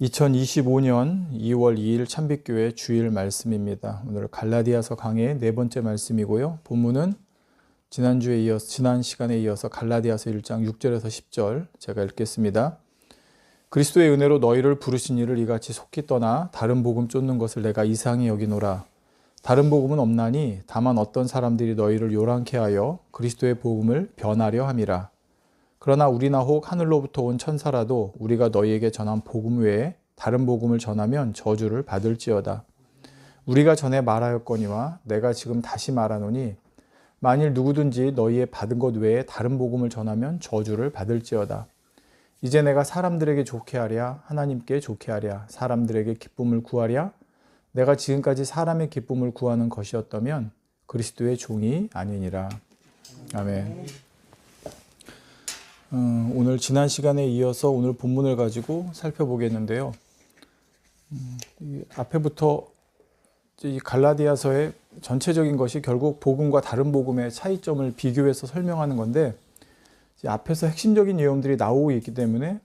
2025년 2월 2일 참빛교회 주일 말씀입니다. 오늘 갈라디아서 강의 네 번째 말씀이고요. 본문은 지난 시간에 이어서 갈라디아서 1장 6절에서 10절 제가 읽겠습니다. 그리스도의 은혜로 너희를 부르신 이를 이같이 속히 떠나 다른 복음 쫓는 것을 내가 이상히 여기노라. 다른 복음은 없나니 다만 어떤 사람들이 너희를 요란케 하여 그리스도의 복음을 변하려 함이라. 그러나 우리나 혹 하늘로부터 온 천사라도 우리가 너희에게 전한 복음 외에 다른 복음을 전하면 저주를 받을지어다. 우리가 전에 말하였거니와 내가 지금 다시 말하노니 만일 누구든지 너희의 받은 것 외에 다른 복음을 전하면 저주를 받을지어다. 이제 내가 사람들에게 좋게 하랴 하나님께 좋게 하랴 사람들에게 기쁨을 구하랴 내가 지금까지 사람의 기쁨을 구하는 것이었다면 그리스도의 종이 아니니라. 아멘. 오늘 지난 시간에 이어서 오늘 본문을 가지고 살펴보겠는데요. 앞에부터 이 갈라디아서의 전체적인 것이 결국 복음과 다른 복음의 차이점을 비교해서 설명하는 건데 앞에서 핵심적인 내용들이 나오고 있기 때문에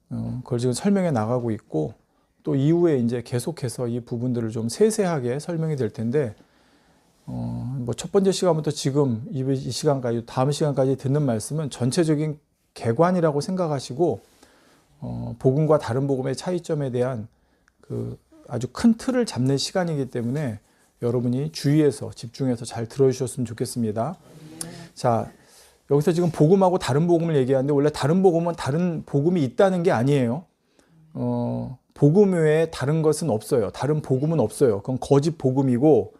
그걸 지금 설명해 나가고 있고 또 이후에 이제 계속해서 이 부분들을 좀 세세하게 설명이 될 텐데 뭐 첫 번째 시간부터 지금 이 시간까지 다음 시간까지 듣는 말씀은 전체적인 개관이라고 생각하시고 복음과 다른 복음의 차이점에 대한 그 아주 큰 틀을 잡는 시간이기 때문에 여러분이 주의해서 집중해서 잘 들어주셨으면 좋겠습니다. 자, 여기서 지금 복음하고 다른 복음을 얘기하는데 원래 다른 복음은 다른 복음이 있다는 게 아니에요. 복음 외에 다른 것은 없어요. 다른 복음은 없어요. 그건 거짓 복음이고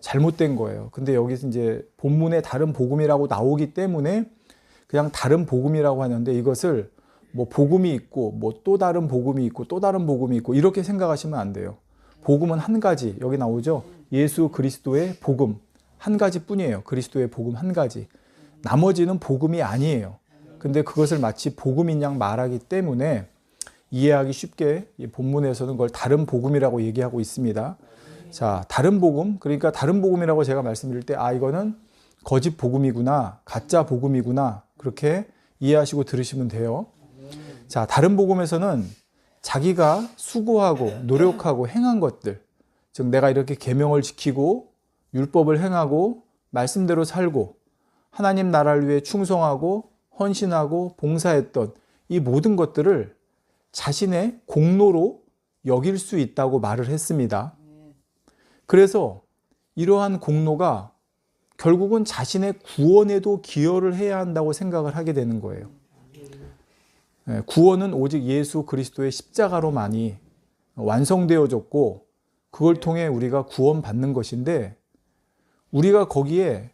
잘못된 거예요. 근데 여기서 이제 본문에 다른 복음이라고 나오기 때문에 그냥 다른 복음이라고 하는데 이것을 뭐 복음이 있고 뭐 또 다른 복음이 있고 또 다른 복음이 있고 이렇게 생각하시면 안 돼요. 복음은 한 가지, 여기 나오죠. 예수 그리스도의 복음 한 가지뿐이에요. 그리스도의 복음 한 가지. 나머지는 복음이 아니에요. 근데 그것을 마치 복음인 양 말하기 때문에 이해하기 쉽게 이 본문에서는 그걸 다른 복음이라고 얘기하고 있습니다. 자, 다른 복음, 그러니까 다른 복음이라고 제가 말씀드릴 때 이거는 거짓 복음이구나, 가짜 복음이구나 그렇게 이해하시고 들으시면 돼요. 자, 다른 복음에서는 자기가 수고하고 노력하고 행한 것들, 즉 내가 이렇게 계명을 지키고 율법을 행하고 말씀대로 살고 하나님 나라를 위해 충성하고 헌신하고 봉사했던 이 모든 것들을 자신의 공로로 여길 수 있다고 말을 했습니다. 그래서 이러한 공로가 결국은 자신의 구원에도 기여를 해야 한다고 생각을 하게 되는 거예요. 구원은 오직 예수 그리스도의 십자가로만이 완성되어졌고 그걸 통해 우리가 구원받는 것인데 우리가 거기에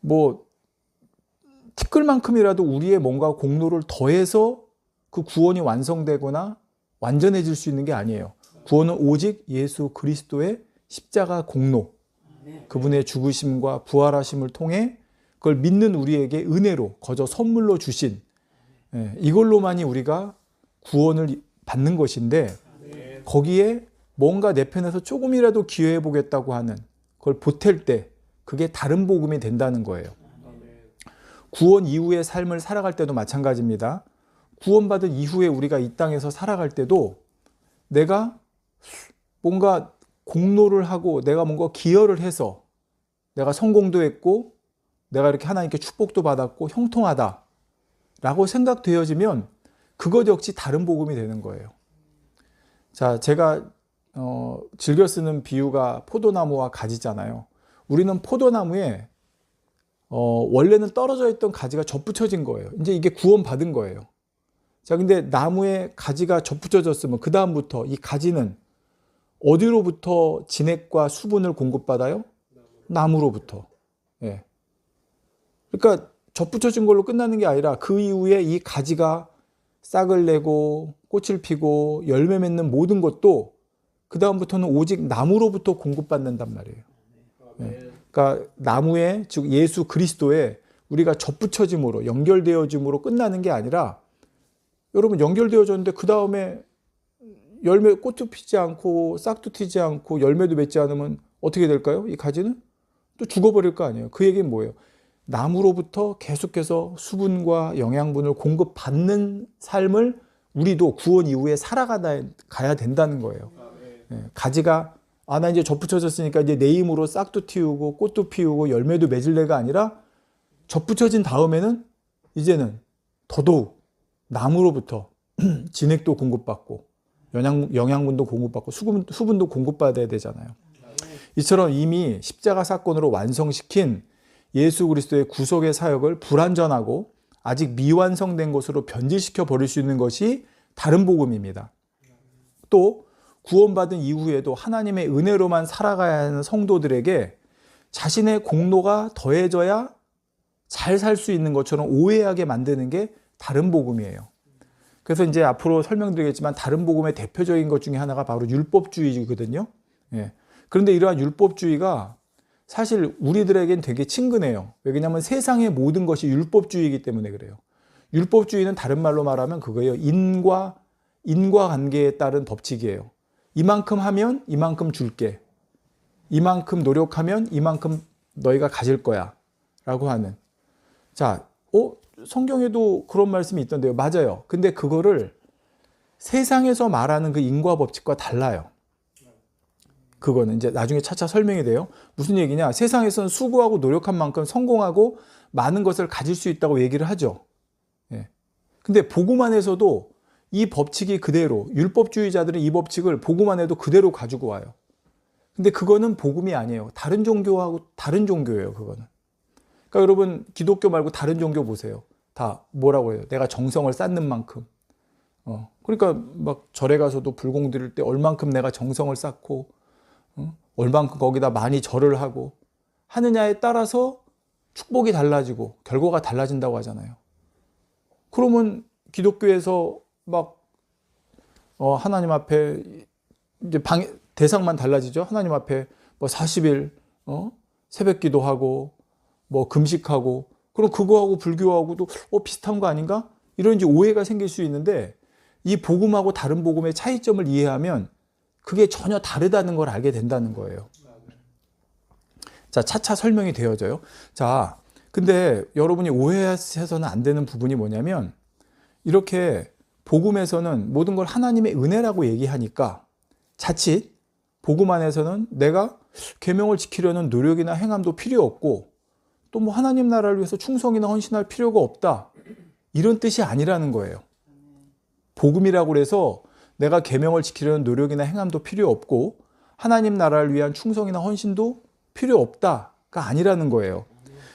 뭐 티끌만큼이라도 우리의 뭔가 공로를 더해서 그 구원이 완성되거나 완전해질 수 있는 게 아니에요. 구원은 오직 예수 그리스도의 십자가 공로, 그분의 죽으심과 부활하심을 통해 그걸 믿는 우리에게 은혜로 거저 선물로 주신 이걸로만이 우리가 구원을 받는 것인데 거기에 뭔가 내 편에서 조금이라도 기여해 보겠다고 하는 그걸 보탤 때 그게 다른 복음이 된다는 거예요. 구원 이후의 삶을 살아갈 때도 마찬가지입니다. 구원받은 이후에 우리가 이 땅에서 살아갈 때도 내가 뭔가 공로를 하고 내가 뭔가 기여를 해서 내가 성공도 했고 내가 이렇게 하나님께 축복도 받았고 형통하다 라고 생각되어지면 그것 역시 다른 복음이 되는 거예요. 자, 제가 즐겨 쓰는 비유가 포도나무와 가지잖아요. 우리는 포도나무에 원래는 떨어져 있던 가지가 접붙여진 거예요. 이제 이게 구원받은 거예요. 자, 근데 나무에 가지가 접붙여졌으면 그 다음부터 이 가지는 어디로부터 진액과 수분을 공급받아요? 나무로부터. 예. 그러니까 접붙여진 걸로 끝나는 게 아니라 그 이후에 이 가지가 싹을 내고 꽃을 피고 열매 맺는 모든 것도 그 다음부터는 오직 나무로부터 공급받는단 말이에요. 예. 그러니까 나무에 즉 예수 그리스도에 우리가 접붙여짐으로 연결되어짐으로 끝나는 게 아니라 여러분 연결되어졌는데 그 다음에 열매 꽃도 피지 않고 싹도 튀지 않고 열매도 맺지 않으면 어떻게 될까요? 이 가지는 또 죽어버릴 거 아니에요. 그 얘기는 뭐예요? 나무로부터 계속해서 수분과 영양분을 공급받는 삶을 우리도 구원 이후에 살아가야 된다는 거예요. 예, 가지가 나 이제 접붙여졌으니까 이제 내 힘으로 싹도 틔우고 꽃도 피우고 열매도 맺을래가 아니라 접붙여진 다음에는 이제는 더더욱 나무로부터 진액도 공급받고 영양분도 공급받고 수분도 공급받아야 되잖아요. 이처럼 이미 십자가 사건으로 완성시킨 예수 그리스도의 구속의 사역을 불완전하고 아직 미완성된 것으로 변질시켜 버릴 수 있는 것이 다른 복음입니다. 또 구원받은 이후에도 하나님의 은혜로만 살아가야 하는 성도들에게 자신의 공로가 더해져야 잘 살 수 있는 것처럼 오해하게 만드는 게 다른 복음이에요. 그래서 이제 앞으로 설명드리겠지만 다른 복음의 대표적인 것 중에 하나가 바로 율법주의거든요. 예. 그런데 이러한 율법주의가 사실 우리들에겐 되게 친근해요. 왜냐하면 세상의 모든 것이 율법주의이기 때문에 그래요. 율법주의는 다른 말로 말하면 그거예요. 인과관계에 따른 법칙이에요. 이만큼 하면 이만큼 줄게. 이만큼 노력하면 이만큼 너희가 가질 거야. 라고 하는. 자, 성경에도 그런 말씀이 있던데요. 맞아요. 근데 그거를 세상에서 말하는 그 인과 법칙과 달라요. 그거는 이제 나중에 차차 설명이 돼요. 무슨 얘기냐? 세상에서는 수고하고 노력한 만큼 성공하고 많은 것을 가질 수 있다고 얘기를 하죠. 예. 근데 복음 안에서도 이 법칙이 그대로, 율법주의자들은 이 법칙을 복음 안에도 그대로 가지고 와요. 근데 그거는 복음이 아니에요. 다른 종교하고 다른 종교예요, 그거는. 그러니까 여러분 기독교 말고 다른 종교 보세요. 다 뭐라고 해요? 내가 정성을 쌓는 만큼. 그러니까 막 절에 가서도 불공 드릴 때 얼만큼 내가 정성을 쌓고 얼만큼 거기다 많이 절을 하고 하느냐에 따라서 축복이 달라지고 결과가 달라진다고 하잖아요. 그러면 기독교에서 막 하나님 앞에 이제 대상만 달라지죠. 하나님 앞에 뭐 40일 새벽 기도하고 뭐 금식하고 그럼 그거하고 불교하고도 비슷한 거 아닌가? 이런 이제 오해가 생길 수 있는데 이 복음하고 다른 복음의 차이점을 이해하면 그게 전혀 다르다는 걸 알게 된다는 거예요. 자, 차차 설명이 되어져요. 자, 근데 여러분이 오해해서는 안 되는 부분이 뭐냐면 이렇게 복음에서는 모든 걸 하나님의 은혜라고 얘기하니까 자칫 복음 안에서는 내가 계명을 지키려는 노력이나 행함도 필요 없고 또 뭐 하나님 나라를 위해서 충성이나 헌신할 필요가 없다. 이런 뜻이 아니라는 거예요. 복음이라고 해서 내가 계명을 지키려는 노력이나 행함도 필요 없고 하나님 나라를 위한 충성이나 헌신도 필요 없다가 아니라는 거예요.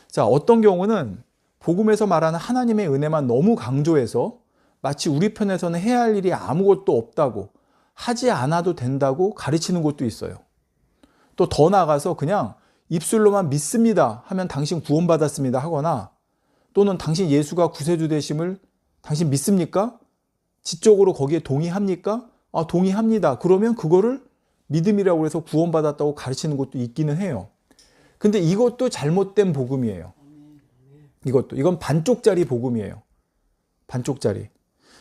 자, 어떤 경우는 복음에서 말하는 하나님의 은혜만 너무 강조해서 마치 우리 편에서는 해야 할 일이 아무것도 없다고 하지 않아도 된다고 가르치는 것도 있어요. 또 더 나아가서 그냥 입술로만 믿습니다 하면 당신 구원받았습니다 하거나 또는 당신 예수가 구세주 되심을 당신 믿습니까? 지적으로 거기에 동의합니까? 동의합니다. 그러면 그거를 믿음이라고 해서 구원받았다고 가르치는 것도 있기는 해요. 근데 이것도 잘못된 복음이에요. 이건 반쪽짜리 복음이에요. 반쪽짜리.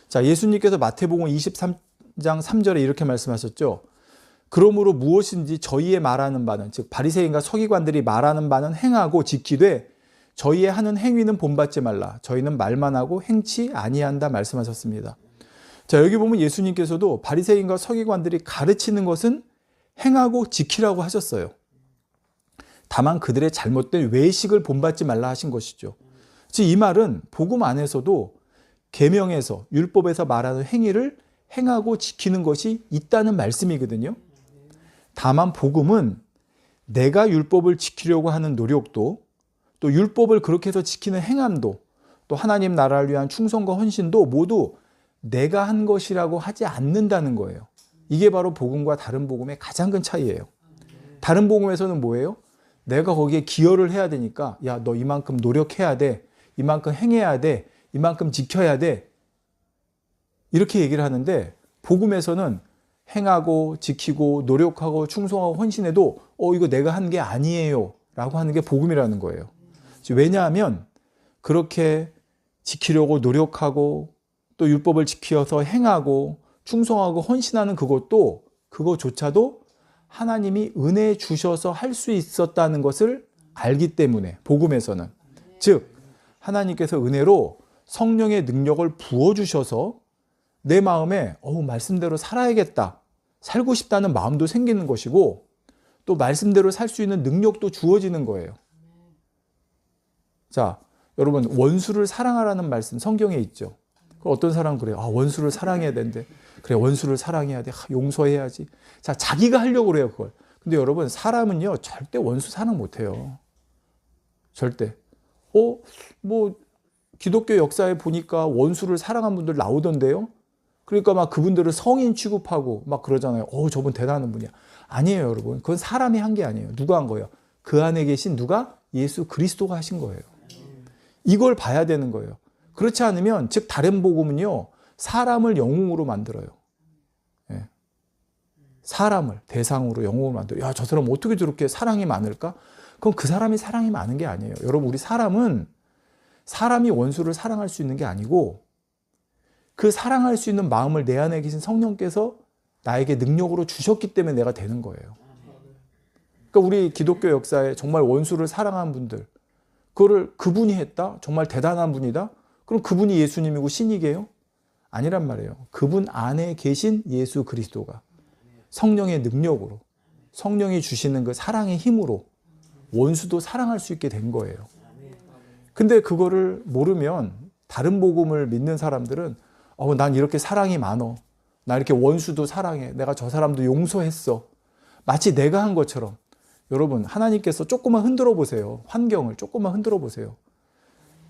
자, 예수님께서 마태복음 23장 3절에 이렇게 말씀하셨죠. 그러므로 무엇인지 저희의 말하는 바는 즉 바리새인과 서기관들이 말하는 바는 행하고 지키되 저희의 하는 행위는 본받지 말라. 저희는 말만 하고 행치 아니한다 말씀하셨습니다. 자, 여기 보면 예수님께서도 바리새인과 서기관들이 가르치는 것은 행하고 지키라고 하셨어요. 다만 그들의 잘못된 외식을 본받지 말라 하신 것이죠. 즉 이 말은 복음 안에서도 계명에서 율법에서 말하는 행위를 행하고 지키는 것이 있다는 말씀이거든요. 다만 복음은 내가 율법을 지키려고 하는 노력도 또 율법을 그렇게 해서 지키는 행함도 또 하나님 나라를 위한 충성과 헌신도 모두 내가 한 것이라고 하지 않는다는 거예요. 이게 바로 복음과 다른 복음의 가장 큰 차이예요. 다른 복음에서는 뭐예요? 내가 거기에 기여를 해야 되니까 야, 너 이만큼 노력해야 돼. 이만큼 행해야 돼. 이만큼 지켜야 돼. 이렇게 얘기를 하는데 복음에서는 행하고 지키고 노력하고 충성하고 헌신해도 이거 내가 한 게 아니에요 라고 하는 게 복음이라는 거예요. 왜냐하면 그렇게 지키려고 노력하고 또 율법을 지켜서 행하고 충성하고 헌신하는 그것조차도 하나님이 은혜 주셔서 할 수 있었다는 것을 알기 때문에 복음에서는 즉 하나님께서 은혜로 성령의 능력을 부어주셔서 내 마음에 말씀대로 살아야겠다, 살고 싶다는 마음도 생기는 것이고 또 말씀대로 살 수 있는 능력도 주어지는 거예요. 자, 여러분, 원수를 사랑하라는 말씀 성경에 있죠. 어떤 사람은 그래요. 원수를 사랑해야 되는데. 그래, 원수를 사랑해야 돼. 용서해야지. 자, 자기가 하려고 그래요, 그걸. 근데 여러분, 사람은요, 절대 원수 사랑 못 해요. 절대. 기독교 역사에 보니까 원수를 사랑한 분들 나오던데요? 그러니까 막 그분들을 성인 취급하고 막 그러잖아요. 저분 대단한 분이야. 아니에요, 여러분. 그건 사람이 한 게 아니에요. 누가 한 거예요? 그 안에 계신 누가? 예수 그리스도가 하신 거예요. 이걸 봐야 되는 거예요. 그렇지 않으면, 즉 다른 복음은요, 사람을 영웅으로 만들어요. 예. 사람을 대상으로 영웅으로 만들어요. 야, 저 사람 어떻게 저렇게 사랑이 많을까? 그럼 그 사람이 사랑이 많은 게 아니에요. 여러분, 우리 사람은 사람이 원수를 사랑할 수 있는 게 아니고 그 사랑할 수 있는 마음을 내 안에 계신 성령께서 나에게 능력으로 주셨기 때문에 내가 되는 거예요. 그러니까 우리 기독교 역사에 정말 원수를 사랑한 분들, 그분이 했다? 정말 대단한 분이다? 그럼 그분이 예수님이고 신이게요? 아니란 말이에요. 그분 안에 계신 예수 그리스도가 성령의 능력으로, 성령이 주시는 그 사랑의 힘으로 원수도 사랑할 수 있게 된 거예요. 근데 그거를 모르면 다른 복음을 믿는 사람들은 난 이렇게 사랑이 많어. 나 이렇게 원수도 사랑해. 내가 저 사람도 용서했어. 마치 내가 한 것처럼. 여러분, 하나님께서 조금만 흔들어 보세요. 환경을 조금만 흔들어 보세요.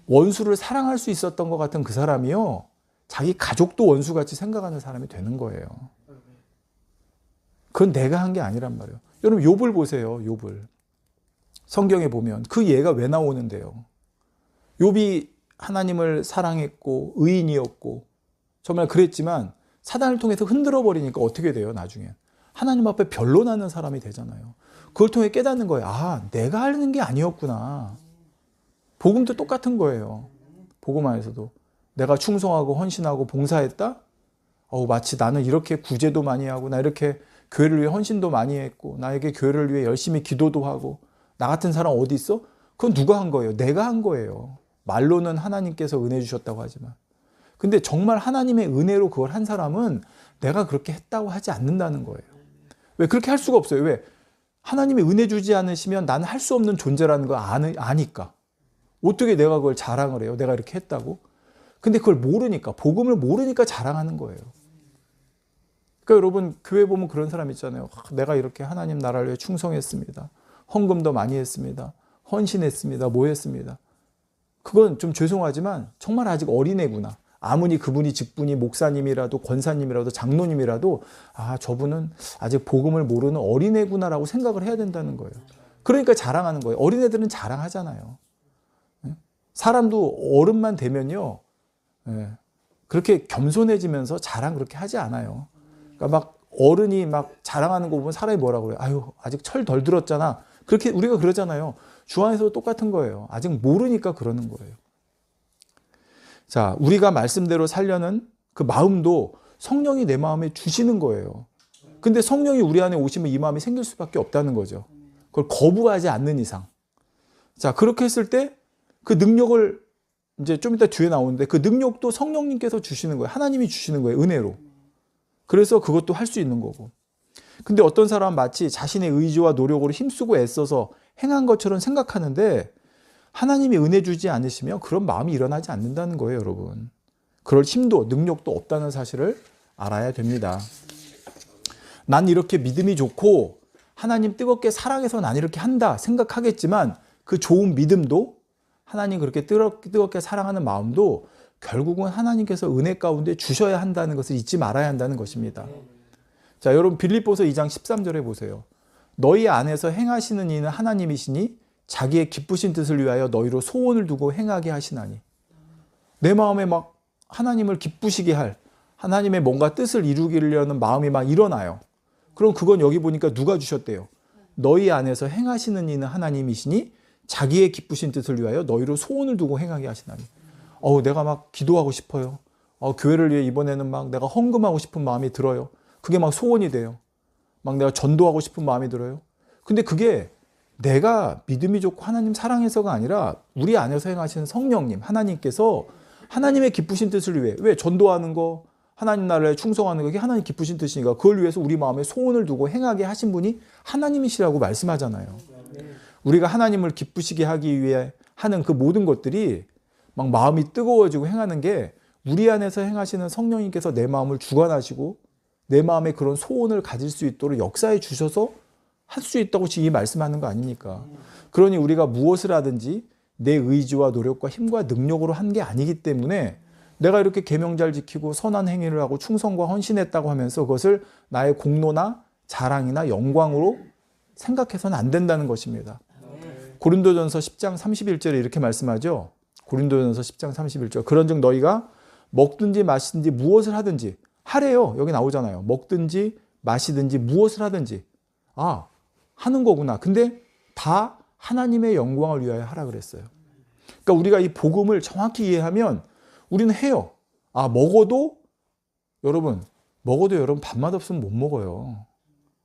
원수를 사랑할 수 있었던 것 같은 그 사람이요, 자기 가족도 원수같이 생각하는 사람이 되는 거예요. 그건 내가 한 게 아니란 말이에요. 여러분, 욥을 보세요. 욥을. 성경에 보면 그 예가 왜 나오는데요? 욥이 하나님을 사랑했고 의인이었고 정말 그랬지만 사단을 통해서 흔들어 버리니까 어떻게 돼요? 나중에 하나님 앞에 변론하는 사람이 되잖아요. 그걸 통해 깨닫는 거예요. 내가 하는 게 아니었구나. 복음도 똑같은 거예요. 복음 안에서도 내가 충성하고 헌신하고 봉사했다? 마치 나는 이렇게 구제도 많이 하고 나 이렇게 교회를 위해 헌신도 많이 했고 나에게 교회를 위해 열심히 기도도 하고 나 같은 사람 어디 있어? 그건 누가 한 거예요? 내가 한 거예요. 말로는 하나님께서 은혜 주셨다고 하지만, 근데 정말 하나님의 은혜로 그걸 한 사람은 내가 그렇게 했다고 하지 않는다는 거예요. 왜? 그렇게 할 수가 없어요. 왜? 하나님이 은혜 주지 않으시면 나는 할 수 없는 존재라는 걸 아니까. 어떻게 내가 그걸 자랑을 해요? 내가 이렇게 했다고? 근데 그걸 모르니까, 복음을 모르니까 자랑하는 거예요. 그러니까 여러분, 교회 보면 그런 사람 있잖아요. 내가 이렇게 하나님 나라를 위해 충성했습니다. 헌금도 많이 했습니다. 헌신했습니다. 뭐 했습니다. 그건 좀 죄송하지만 정말 아직 어린애구나. 아무리 그분이 직분이 목사님이라도 권사님이라도 장로님이라도 저분은 아직 복음을 모르는 어린애구나라고 생각을 해야 된다는 거예요. 그러니까 자랑하는 거예요. 어린애들은 자랑하잖아요. 사람도 어른만 되면요, 그렇게 겸손해지면서 자랑 그렇게 하지 않아요. 그러니까 막 어른이 막 자랑하는 거 보면 사람이 뭐라고 그래요? 아직 철 덜 들었잖아. 그렇게 우리가 그러잖아요. 주 안에서도 똑같은 거예요. 아직 모르니까 그러는 거예요. 자, 우리가 말씀대로 살려는 그 마음도 성령이 내 마음에 주시는 거예요. 근데 성령이 우리 안에 오시면 이 마음이 생길 수밖에 없다는 거죠. 그걸 거부하지 않는 이상. 자, 그렇게 했을 때 그 능력을 이제 좀 이따 뒤에 나오는데 그 능력도 성령님께서 주시는 거예요. 하나님이 주시는 거예요. 은혜로. 그래서 그것도 할 수 있는 거고. 근데 어떤 사람은 마치 자신의 의지와 노력으로 힘쓰고 애써서 행한 것처럼 생각하는데 하나님이 은혜 주지 않으시면 그런 마음이 일어나지 않는다는 거예요, 여러분. 그럴 힘도 능력도 없다는 사실을 알아야 됩니다. 난 이렇게 믿음이 좋고 하나님 뜨겁게 사랑해서 난 이렇게 한다 생각하겠지만 그 좋은 믿음도 하나님 그렇게 뜨겁게 사랑하는 마음도 결국은 하나님께서 은혜 가운데 주셔야 한다는 것을 잊지 말아야 한다는 것입니다. 자, 여러분 빌립보서 2장 13절에 보세요. 너희 안에서 행하시는 이는 하나님이시니 자기의 기쁘신 뜻을 위하여 너희로 소원을 두고 행하게 하시나니. 내 마음에 막 하나님을 기쁘시게 할 하나님의 뭔가 뜻을 이루기려는 마음이 막 일어나요. 그럼 그건 여기 보니까 누가 주셨대요? 너희 안에서 행하시는 이는 하나님이시니 자기의 기쁘신 뜻을 위하여 너희로 소원을 두고 행하게 하시나니. 내가 막 기도하고 싶어요. 교회를 위해 이번에는 막 내가 헌금하고 싶은 마음이 들어요. 그게 막 소원이 돼요. 막 내가 전도하고 싶은 마음이 들어요. 근데 그게 내가 믿음이 좋고 하나님 사랑해서가 아니라 우리 안에서 행하시는 성령님, 하나님께서 하나님의 기쁘신 뜻을 위해, 왜 전도하는 거, 하나님 나라에 충성하는 게 하나님 기쁘신 뜻이니까 그걸 위해서 우리 마음에 소원을 두고 행하게 하신 분이 하나님이시라고 말씀하잖아요. 우리가 하나님을 기쁘시게 하기 위해 하는 그 모든 것들이 막 마음이 뜨거워지고 행하는 게 우리 안에서 행하시는 성령님께서 내 마음을 주관하시고 내 마음에 그런 소원을 가질 수 있도록 역사해 주셔서 할 수 있다고 지금 말씀하는 거 아닙니까? 그러니 우리가 무엇을 하든지 내 의지와 노력과 힘과 능력으로 한 게 아니기 때문에 내가 이렇게 계명 잘 지키고 선한 행위를 하고 충성과 헌신했다고 하면서 그것을 나의 공로나 자랑이나 영광으로 생각해서는 안 된다는 것입니다. 고린도전서 10장 31절에 이렇게 말씀하죠. 고린도전서 10장 31절. 그런즉 너희가 먹든지 마시든지 무엇을 하든지 하래요. 여기 나오잖아요. 먹든지 마시든지 무엇을 하든지. 아, 하는 거구나. 근데 다 하나님의 영광을 위하여 하라 그랬어요. 그러니까 우리가 이 복음을 정확히 이해하면 우리는 해요. 아, 먹어도 여러분 밥맛 없으면 못 먹어요.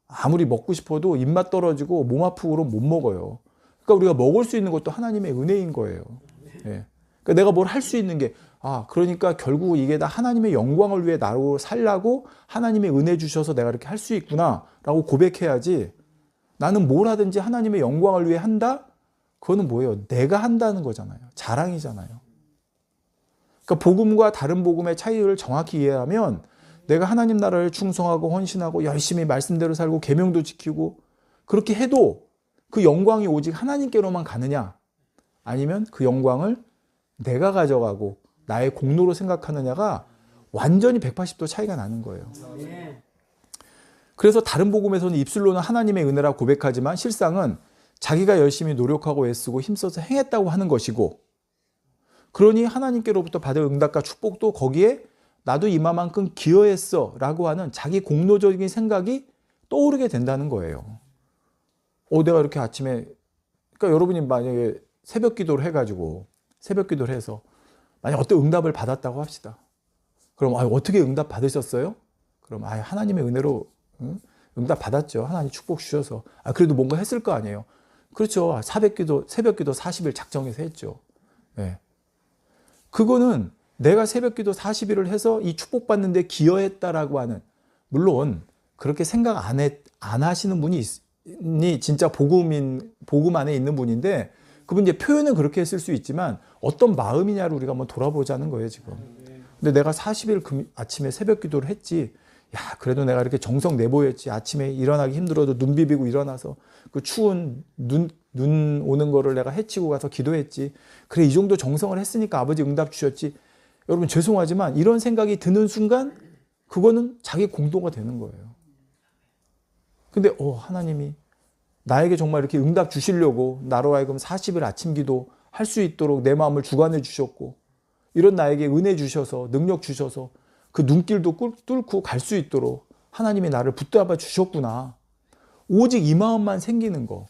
아무리 먹고 싶어도 입맛 떨어지고 몸 아프고 그러면 못 먹어요. 그러니까 우리가 먹을 수 있는 것도 하나님의 은혜인 거예요. 예. 그러니까 내가 뭘 할 수 있는 게 그러니까 결국 이게 다 하나님의 영광을 위해 나로 살라고 하나님의 은혜 주셔서 내가 이렇게 할 수 있구나라고 고백해야지. 나는 뭘 하든지 하나님의 영광을 위해 한다? 그거는 뭐예요? 내가 한다는 거잖아요. 자랑이잖아요. 그러니까 복음과 다른 복음의 차이를 정확히 이해하면 내가 하나님 나라에 충성하고 헌신하고 열심히 말씀대로 살고 계명도 지키고 그렇게 해도 그 영광이 오직 하나님께로만 가느냐? 아니면 그 영광을 내가 가져가고 나의 공로로 생각하느냐가 완전히 180도 차이가 나는 거예요. 그래서 다른 복음에서는 입술로는 하나님의 은혜라 고백하지만 실상은 자기가 열심히 노력하고 애쓰고 힘써서 행했다고 하는 것이고, 그러니 하나님께로부터 받을 응답과 축복도 거기에 나도 이만큼 기여했어 라고 하는 자기 공로적인 생각이 떠오르게 된다는 거예요. 내가 이렇게 아침에, 그러니까 여러분이 만약에 새벽 기도를 해가지고 새벽 기도를 해서 만약 어떤 응답을 받았다고 합시다. 그럼 어떻게 응답 받으셨어요? 그럼 하나님의 은혜로 응답 받았죠. 하나님 축복 주셔서. 그래도 뭔가 했을 거 아니에요. 그렇죠. 새벽 기도 40일 작정해서 했죠. 네. 그거는 내가 새벽 기도 40일을 해서 이 축복 받는데 기여했다라고 하는, 물론 그렇게 생각 안 하시는 분이 진짜 복음 안에 있는 분인데 그분 이제 표현은 그렇게 했을 수 있지만 어떤 마음이냐를 우리가 한번 돌아보자는 거예요, 지금. 근데 내가 40일 아침에 새벽 기도를 했지. 그래도 내가 이렇게 정성 내보였지. 아침에 일어나기 힘들어도 눈 비비고 일어나서 그 추운 눈 오는 거를 내가 헤치고 가서 기도했지. 그래, 이 정도 정성을 했으니까 아버지 응답 주셨지. 여러분 죄송하지만 이런 생각이 드는 순간 그거는 자기 공도가 되는 거예요. 근데 하나님이 나에게 정말 이렇게 응답 주시려고 나로 하여금 40일 아침 기도 할 수 있도록 내 마음을 주관해 주셨고, 이런 나에게 은혜 주셔서 능력 주셔서 그 눈길도 뚫고 갈 수 있도록 하나님이 나를 붙잡아 주셨구나. 오직 이 마음만 생기는 거,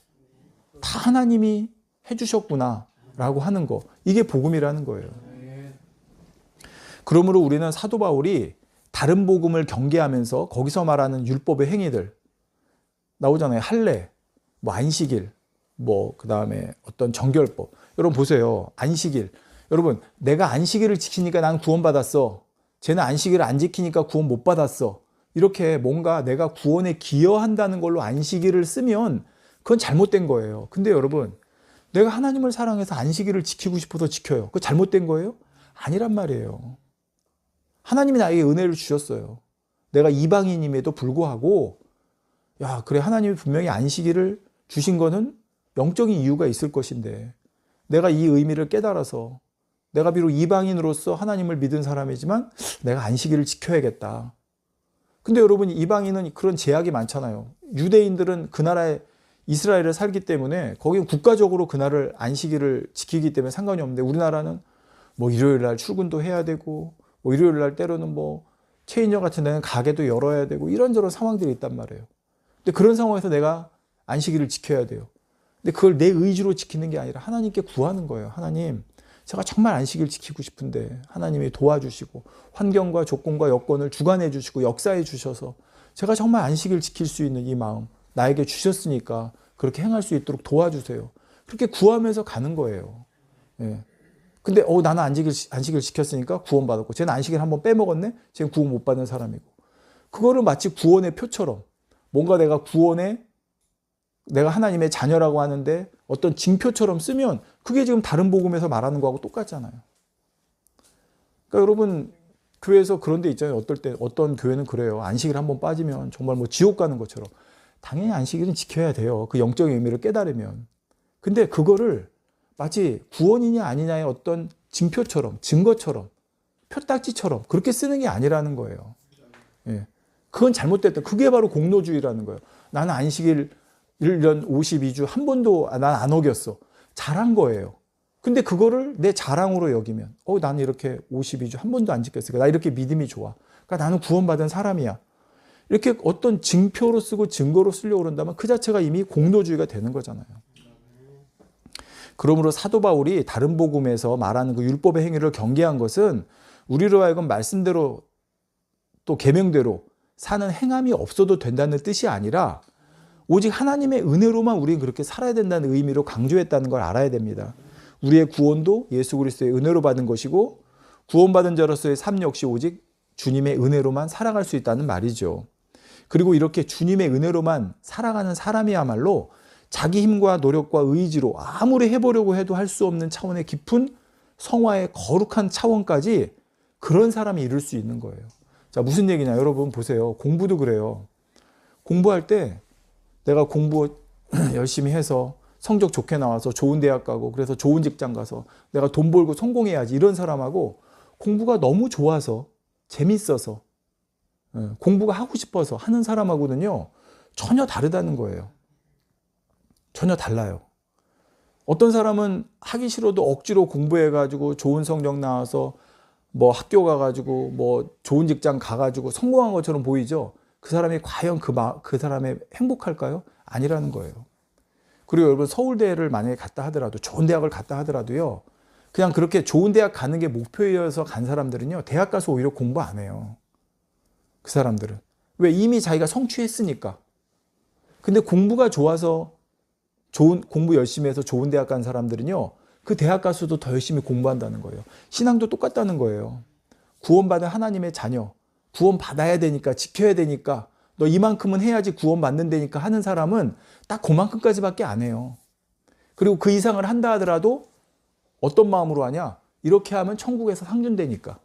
다 하나님이 해주셨구나 라고 하는 거, 이게 복음이라는 거예요. 그러므로 우리는 사도 바울이 다른 복음을 경계하면서 거기서 말하는 율법의 행위들 나오잖아요. 할례, 안식일, 그 다음에 어떤 정결법. 여러분 보세요. 안식일. 여러분, 내가 안식일을 지키니까 난 구원받았어. 쟤는 안식일을 안 지키니까 구원 못 받았어. 이렇게 뭔가 내가 구원에 기여한다는 걸로 안식일을 쓰면 그건 잘못된 거예요. 근데 여러분, 내가 하나님을 사랑해서 안식일을 지키고 싶어서 지켜요. 그거 잘못된 거예요? 아니란 말이에요. 하나님이 나에게 은혜를 주셨어요. 내가 이방인임에도 불구하고 그래, 하나님이 분명히 안식일을 주신 거는 영적인 이유가 있을 것인데 내가 이 의미를 깨달아서 내가 비록 이방인으로서 하나님을 믿은 사람이지만 내가 안식일을 지켜야겠다. 근데 여러분, 이방인은 그런 제약이 많잖아요. 유대인들은 그 나라에 이스라엘에 살기 때문에 거기는 국가적으로 그날을 안식일을 지키기 때문에 상관이 없는데, 우리나라는 일요일 날 출근도 해야 되고 일요일 날 때로는 체인점 같은 데는 가게도 열어야 되고 이런저런 상황들이 있단 말이에요. 근데 그런 상황에서 내가 안식일을 지켜야 돼요. 근데 그걸 내 의지로 지키는 게 아니라 하나님께 구하는 거예요. 하나님, 제가 정말 안식일 지키고 싶은데 하나님이 도와주시고 환경과 조건과 여건을 주관해 주시고 역사해 주셔서 제가 정말 안식일 지킬 수 있는 이 마음 나에게 주셨으니까 그렇게 행할 수 있도록 도와주세요. 그렇게 구하면서 가는 거예요. 예. 근데 나는 안식일 지켰으니까 구원받았고 쟤는 안식일 한번 빼먹었네? 쟤는 구원 못 받는 사람이고. 그거를 마치 구원의 표처럼 뭔가 내가 하나님의 자녀라고 하는데 어떤 징표처럼 쓰면 그게 지금 다른 복음에서 말하는 거하고 똑같잖아요. 그러니까 여러분 교회에서 그런 데 있잖아요. 어떤 교회는 그래요. 안식일 한번 빠지면 정말 뭐 지옥 가는 것처럼. 당연히 안식일은 지켜야 돼요. 그 영적인 의미를 깨달으면. 근데 그거를 마치 구원이냐 아니냐의 어떤 징표처럼, 증거처럼, 표딱지처럼 그렇게 쓰는 게 아니라는 거예요. 예. 그건 잘못됐다. 그게 바로 공로주의라는 거예요. 나는 안식일 1년 52주 한 번도 난 안 어겼어. 잘한 거예요. 근데 그거를 내 자랑으로 여기면 나는 이렇게 52주 한 번도 안 지켰으니까 나 이렇게 믿음이 좋아. 그러니까 나는 구원받은 사람이야. 이렇게 어떤 징표로 쓰고 증거로 쓰려고 그런다면 그 자체가 이미 공로주의가 되는 거잖아요. 그러므로 사도 바울이 다른 복음에서 말하는 그 율법의 행위를 경계한 것은 우리로 하여금 말씀대로 또 계명대로 사는 행함이 없어도 된다는 뜻이 아니라 오직 하나님의 은혜로만 우리는 그렇게 살아야 된다는 의미로 강조했다는 걸 알아야 됩니다. 우리의 구원도 예수 그리스도의 은혜로 받은 것이고 구원받은 자로서의 삶 역시 오직 주님의 은혜로만 살아갈 수 있다는 말이죠. 그리고 이렇게 주님의 은혜로만 살아가는 사람이야말로 자기 힘과 노력과 의지로 아무리 해보려고 해도 할 수 없는 차원의 깊은 성화의 거룩한 차원까지 그런 사람이 이룰 수 있는 거예요. 자, 무슨 얘기냐? 여러분 보세요. 공부도 그래요. 공부할 때 내가 공부 열심히 해서 성적 좋게 나와서 좋은 대학 가고 그래서 좋은 직장 가서 내가 돈 벌고 성공해야지 이런 사람하고 공부가 너무 좋아서 재밌어서 공부가 하고 싶어서 하는 사람하고는요 전혀 다르다는 거예요. 전혀 달라요. 어떤 사람은 하기 싫어도 억지로 공부해가지고 좋은 성적 나와서 뭐 학교 가가지고 뭐 좋은 직장 가가지고 성공한 것처럼 보이죠. 그 사람이 과연 그 사람이 행복할까요? 아니라는 거예요. 그리고 여러분 서울대를 만약에 갔다 하더라도 좋은 대학을 갔다 하더라도요. 그냥 그렇게 좋은 대학 가는 게 목표여서 간 사람들은요. 대학 가서 오히려 공부 안 해요. 그 사람들은. 왜? 이미 자기가 성취했으니까. 근데 공부가 좋아서 공부 열심히 해서 좋은 대학 간 사람들은요. 그 대학 가서도 더 열심히 공부한다는 거예요. 신앙도 똑같다는 거예요. 구원받은 하나님의 자녀. 구원받아야 되니까 지켜야 되니까 너 이만큼은 해야지 구원받는다니까 하는 사람은 딱 그만큼까지밖에 안 해요. 그리고 그 이상을 한다 하더라도 어떤 마음으로 하냐? 이렇게 하면 천국에서 상준되니까.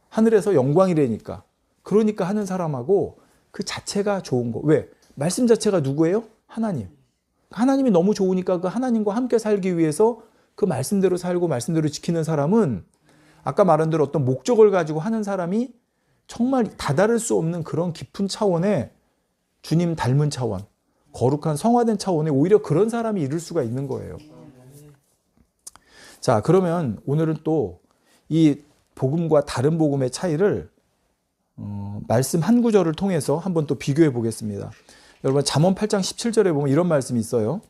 하늘에서 영광이라니까. 그러니까 하는 사람하고 그 자체가 좋은 거. 왜? 말씀 자체가 누구예요? 하나님. 하나님이 너무 좋으니까 그 하나님과 함께 살기 위해서 그 말씀대로 살고 말씀대로 지키는 사람은 아까 말한 대로 어떤 목적을 가지고 하는 사람이 정말 다다를 수 없는 그런 깊은 차원의 주님 닮은 차원, 거룩한 성화된 차원에 오히려 그런 사람이 이룰 수가 있는 거예요. 자, 그러면 오늘은 또 이 복음과 다른 복음의 차이를 말씀 한 구절을 통해서 한번 또 비교해 보겠습니다. 여러분 잠언 8장 17절에 보면 이런 말씀이 있어요.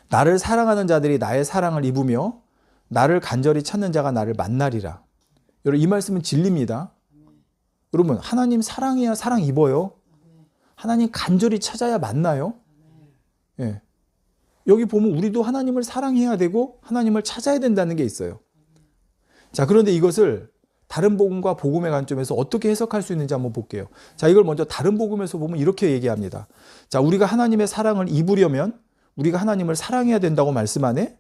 나를 사랑하는 자들이 나의 사랑을 입으며 나를 간절히 찾는 자가 나를 만나리라. 여러분 이 말씀은 진리입니다. 여러분 하나님 사랑해야 사랑 입어요. 하나님 간절히 찾아야 만나요. 예. 여기 보면 우리도 하나님을 사랑해야 되고 하나님을 찾아야 된다는 게 있어요. 자, 그런데 이것을 다른 복음과 복음의 관점에서 어떻게 해석할 수 있는지 한번 볼게요. 자, 이걸 먼저 다른 복음에서 보면 이렇게 얘기합니다. 자, 우리가 하나님의 사랑을 입으려면 우리가 하나님을 사랑해야 된다고 말씀하네.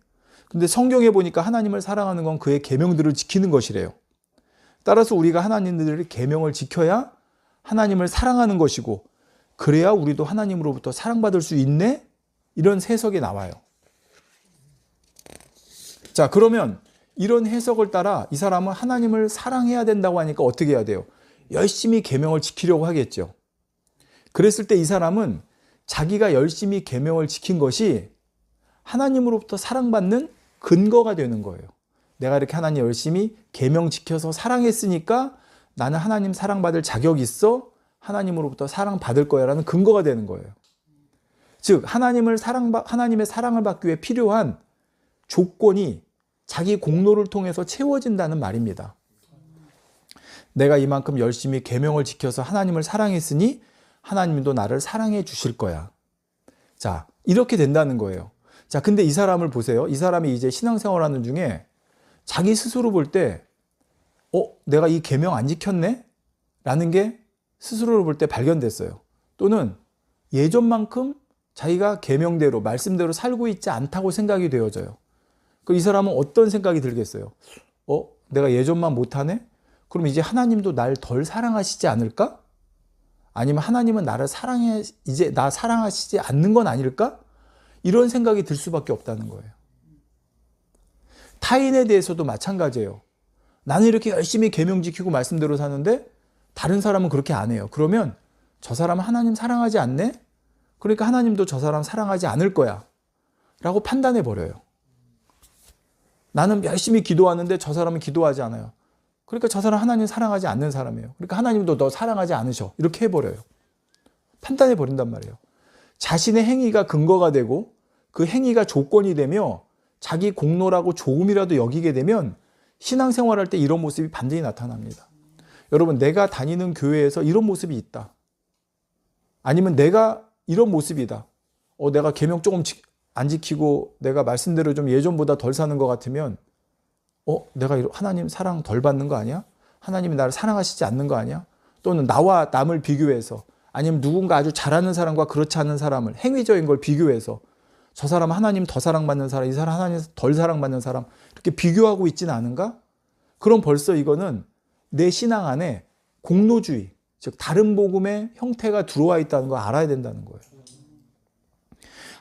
근데 성경에 보니까 하나님을 사랑하는 건 그의 계명들을 지키는 것이래요. 따라서 우리가 하나님들의 계명을 지켜야 하나님을 사랑하는 것이고 그래야 우리도 하나님으로부터 사랑받을 수 있네? 이런 해석이 나와요. 자, 그러면 이런 해석을 따라 이 사람은 하나님을 사랑해야 된다고 하니까 어떻게 해야 돼요? 열심히 계명을 지키려고 하겠죠. 그랬을 때 이 사람은 자기가 열심히 계명을 지킨 것이 하나님으로부터 사랑받는 근거가 되는 거예요. 내가 이렇게 하나님 열심히 계명 지켜서 사랑했으니까 나는 하나님 사랑받을 자격이 있어 하나님으로부터 사랑받을 거야 라는 근거가 되는 거예요. 즉 하나님의 사랑을 받기 위해 필요한 조건이 자기 공로를 통해서 채워진다는 말입니다. 내가 이만큼 열심히 계명을 지켜서 하나님을 사랑했으니 하나님도 나를 사랑해 주실 거야. 자, 이렇게 된다는 거예요. 자, 근데 이 사람을 보세요. 이 사람이 이제 신앙생활하는 중에 자기 스스로 볼 때, 내가 이 계명 안 지켰네? 라는 게 스스로를 볼 때 발견됐어요. 또는 예전만큼 자기가 계명대로, 말씀대로 살고 있지 않다고 생각이 되어져요. 그럼 이 사람은 어떤 생각이 들겠어요? 내가 예전만 못하네? 그럼 이제 하나님도 날 덜 사랑하시지 않을까? 아니면 하나님은 나를 이제 나 사랑하시지 않는 건 아닐까? 이런 생각이 들 수밖에 없다는 거예요. 타인에 대해서도 마찬가지예요. 나는 이렇게 열심히 계명 지키고 말씀대로 사는데 다른 사람은 그렇게 안 해요. 그러면 저 사람은 하나님 사랑하지 않네? 그러니까 하나님도 저 사람 사랑하지 않을 거야 라고 판단해 버려요. 나는 열심히 기도하는데 저 사람은 기도하지 않아요. 그러니까 저 사람 하나님 사랑하지 않는 사람이에요. 그러니까 하나님도 너 사랑하지 않으셔. 이렇게 해버려요. 판단해 버린단 말이에요. 자신의 행위가 근거가 되고 그 행위가 조건이 되며 자기 공로라고 조금이라도 여기게 되면 신앙생활할 때 이런 모습이 반드시 나타납니다. 여러분, 내가 다니는 교회에서 이런 모습이 있다. 아니면 내가 이런 모습이다. 내가 계명 조금 안 지키고 내가 말씀대로 좀 예전보다 덜 사는 것 같으면 내가 하나님 사랑 덜 받는 거 아니야? 하나님이 나를 사랑하시지 않는 거 아니야? 또는 나와 남을 비교해서 아니면 누군가 아주 잘하는 사람과 그렇지 않은 사람을 행위적인 걸 비교해서 저 사람 하나님 더 사랑받는 사람, 이 사람 하나님 덜 사랑받는 사람 이렇게 비교하고 있지는 않은가? 그럼 벌써 이거는 내 신앙 안에 공로주의, 즉 다른 복음의 형태가 들어와 있다는 걸 알아야 된다는 거예요.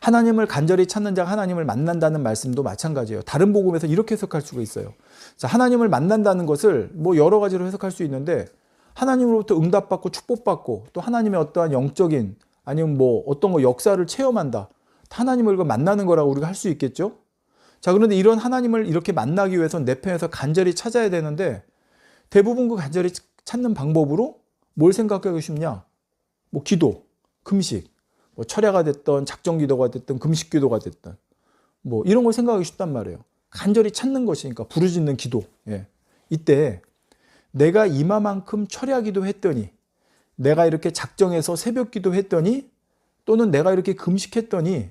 하나님을 간절히 찾는 자가 하나님을 만난다는 말씀도 마찬가지예요. 다른 복음에서 이렇게 해석할 수가 있어요. 자, 하나님을 만난다는 것을 여러 가지로 해석할 수 있는데 하나님으로부터 응답받고 축복받고 또 하나님의 어떠한 영적인 아니면 어떤 거 역사를 체험한다. 하나님을 만나는 거라고 우리가 할 수 있겠죠? 자, 그런데 이런 하나님을 이렇게 만나기 위해서는 내 편에서 간절히 찾아야 되는데 대부분 그 간절히 찾는 방법으로 뭘 생각하고 싶냐? 기도, 금식, 철야가 됐던 작정 기도가 됐던 금식 기도가 됐던 이런 걸 생각하기 쉽단 말이에요. 간절히 찾는 것이니까 부르짖는 기도. 예. 이때 내가 이마만큼 철야 기도했더니 내가 이렇게 작정해서 새벽 기도했더니 또는 내가 이렇게 금식했더니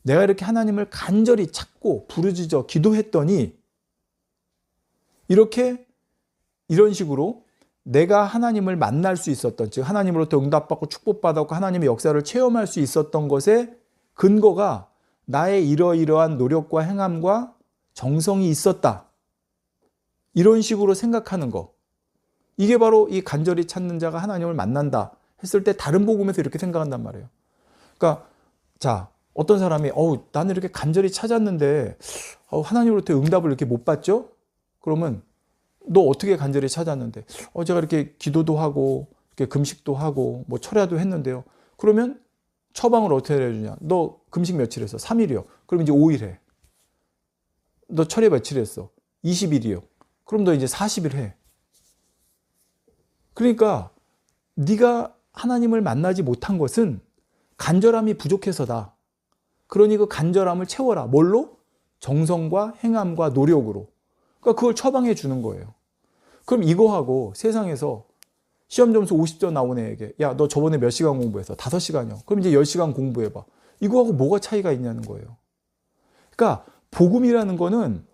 내가 이렇게 하나님을 간절히 찾고 부르짖어 기도했더니 이런 식으로 내가 하나님을 만날 수 있었던, 즉 하나님으로부터 응답받고 축복받았고 하나님의 역사를 체험할 수 있었던 것의 근거가 나의 이러이러한 노력과 행함과 정성이 있었다. 이런 식으로 생각하는 거. 이게 바로 이 간절히 찾는 자가 하나님을 만난다 했을 때 다른 복음에서 이렇게 생각한단 말이에요. 그러니까 자, 어떤 사람이 나는 이렇게 간절히 찾았는데 하나님으로부터 응답을 이렇게 못 받죠? 그러면 너 어떻게 간절히 찾았는데? 제가 이렇게 기도도 하고 이렇게 금식도 하고 철야도 했는데요. 그러면 처방을 어떻게 해주냐? 너 금식 며칠 했어? 3일이요. 그럼 이제 5일 해. 너 철야 며칠 했어? 20일이요. 그럼 너 이제 40일 해. 그러니까 네가 하나님을 만나지 못한 것은 간절함이 부족해서다. 그러니 그 간절함을 채워라. 뭘로? 정성과 행함과 노력으로. 그러니까 그걸 처방해 주는 거예요. 그럼 이거하고 세상에서 시험 점수 50점 나온 애에게 야, 너 저번에 몇 시간 공부했어? 5시간이요. 그럼 이제 10시간 공부해봐. 이거하고 뭐가 차이가 있냐는 거예요. 그러니까 복음이라는 거는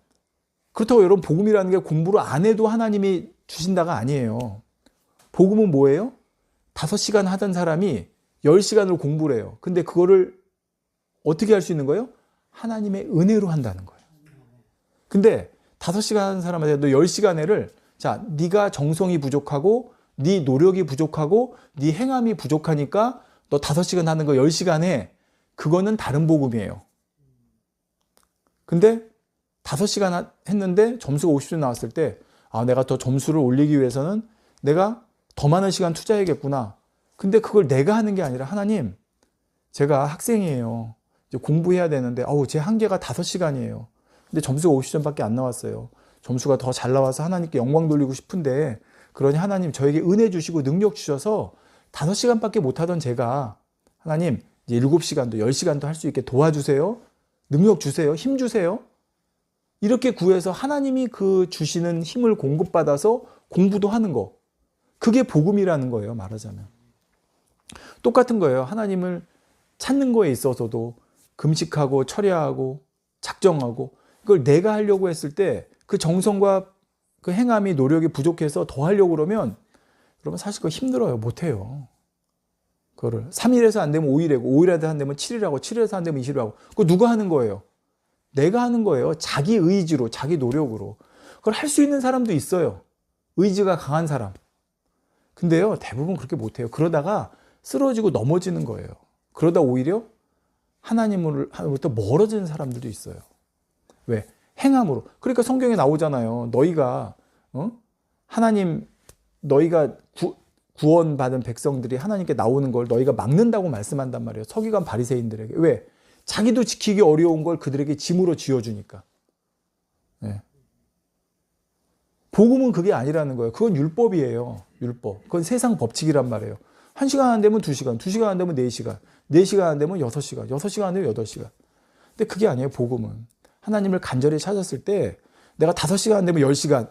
그렇다고 여러분 복음이라는 게 공부를 안 해도 하나님이 주신다가 아니에요. 복음은 뭐예요? 5시간 하던 사람이 10시간을 공부를 해요. 근데 그거를 어떻게 할 수 있는 거예요? 하나님의 은혜로 한다는 거예요. 근데 5시간 하는 사람한테 너 10시간 해를 자, 네가 정성이 부족하고 네 노력이 부족하고 네 행함이 부족하니까 너 5시간 하는 거 10시간 해. 그거는 다른 복음이에요. 근데 5시간 했는데 점수가 50점 나왔을 때 내가 더 점수를 올리기 위해서는 내가 더 많은 시간 투자해야겠구나. 근데 그걸 내가 하는 게 아니라 하나님, 제가 학생이에요. 이제 공부해야 되는데 제 한계가 5시간이에요. 근데 점수가 50점밖에 안 나왔어요. 점수가 더 잘 나와서 하나님께 영광 돌리고 싶은데 그러니 하나님 저에게 은혜 주시고 능력 주셔서 5시간밖에 못하던 제가 하나님 이제 7시간도 10시간도 할 수 있게 도와주세요. 능력 주세요. 힘 주세요. 이렇게 구해서 하나님이 그 주시는 힘을 공급받아서 공부도 하는 거. 그게 복음이라는 거예요. 말하자면. 똑같은 거예요. 하나님을 찾는 거에 있어서도 금식하고 철야하고 작정하고 그걸 내가 하려고 했을 때 그 정성과 그 행함이 노력이 부족해서 더 하려고 그러면 여러분 사실 그거 힘들어요. 못해요. 그거를 3일에서 안 되면 5일이고 5일에서 안 되면 7일하고 7일에서 안 되면 20일하고 그거 누가 하는 거예요? 내가 하는 거예요. 자기 의지로 자기 노력으로. 그걸 할 수 있는 사람도 있어요. 의지가 강한 사람. 근데요 대부분 그렇게 못해요. 그러다가 쓰러지고 넘어지는 거예요. 그러다 오히려 하나님으로부터 멀어지는 사람들도 있어요. 왜? 행함으로. 그러니까 성경에 나오잖아요. 너희가 하나님 너희가 구원받은 백성들이 하나님께 나오는 걸 너희가 막는다고 말씀한단 말이에요. 서기관 바리새인들에게. 왜? 자기도 지키기 어려운 걸 그들에게 짐으로 쥐어주니까. 네. 복음은 그게 아니라는 거예요. 그건 율법이에요. 율법. 그건 세상 법칙이란 말이에요. 1시간 안 되면 2시간, 2시간 안 되면 4시간, 4시간 안 되면 6시간, 6시간 안 되면 8시간. 근데 그게 아니에요. 복음은. 하나님을 간절히 찾았을 때 내가 5시간 안 되면 10시간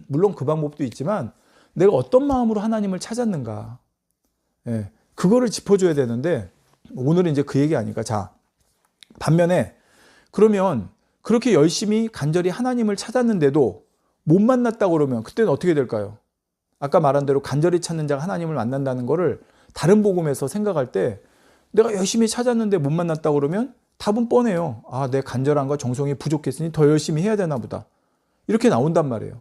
물론 그 방법도 있지만 내가 어떤 마음으로 하나님을 찾았는가 그거를 짚어줘야 되는데 오늘은 이제 그 얘기 아니까 자 반면에 그러면 그렇게 열심히 간절히 하나님을 찾았는데도 못 만났다고 그러면 그때는 어떻게 될까요? 아까 말한 대로 간절히 찾는 자가 하나님을 만난다는 거를 다른 복음에서 생각할 때 내가 열심히 찾았는데 못 만났다고 그러면 답은 뻔해요. 아, 내 간절함과 정성이 부족했으니 더 열심히 해야 되나 보다. 이렇게 나온단 말이에요.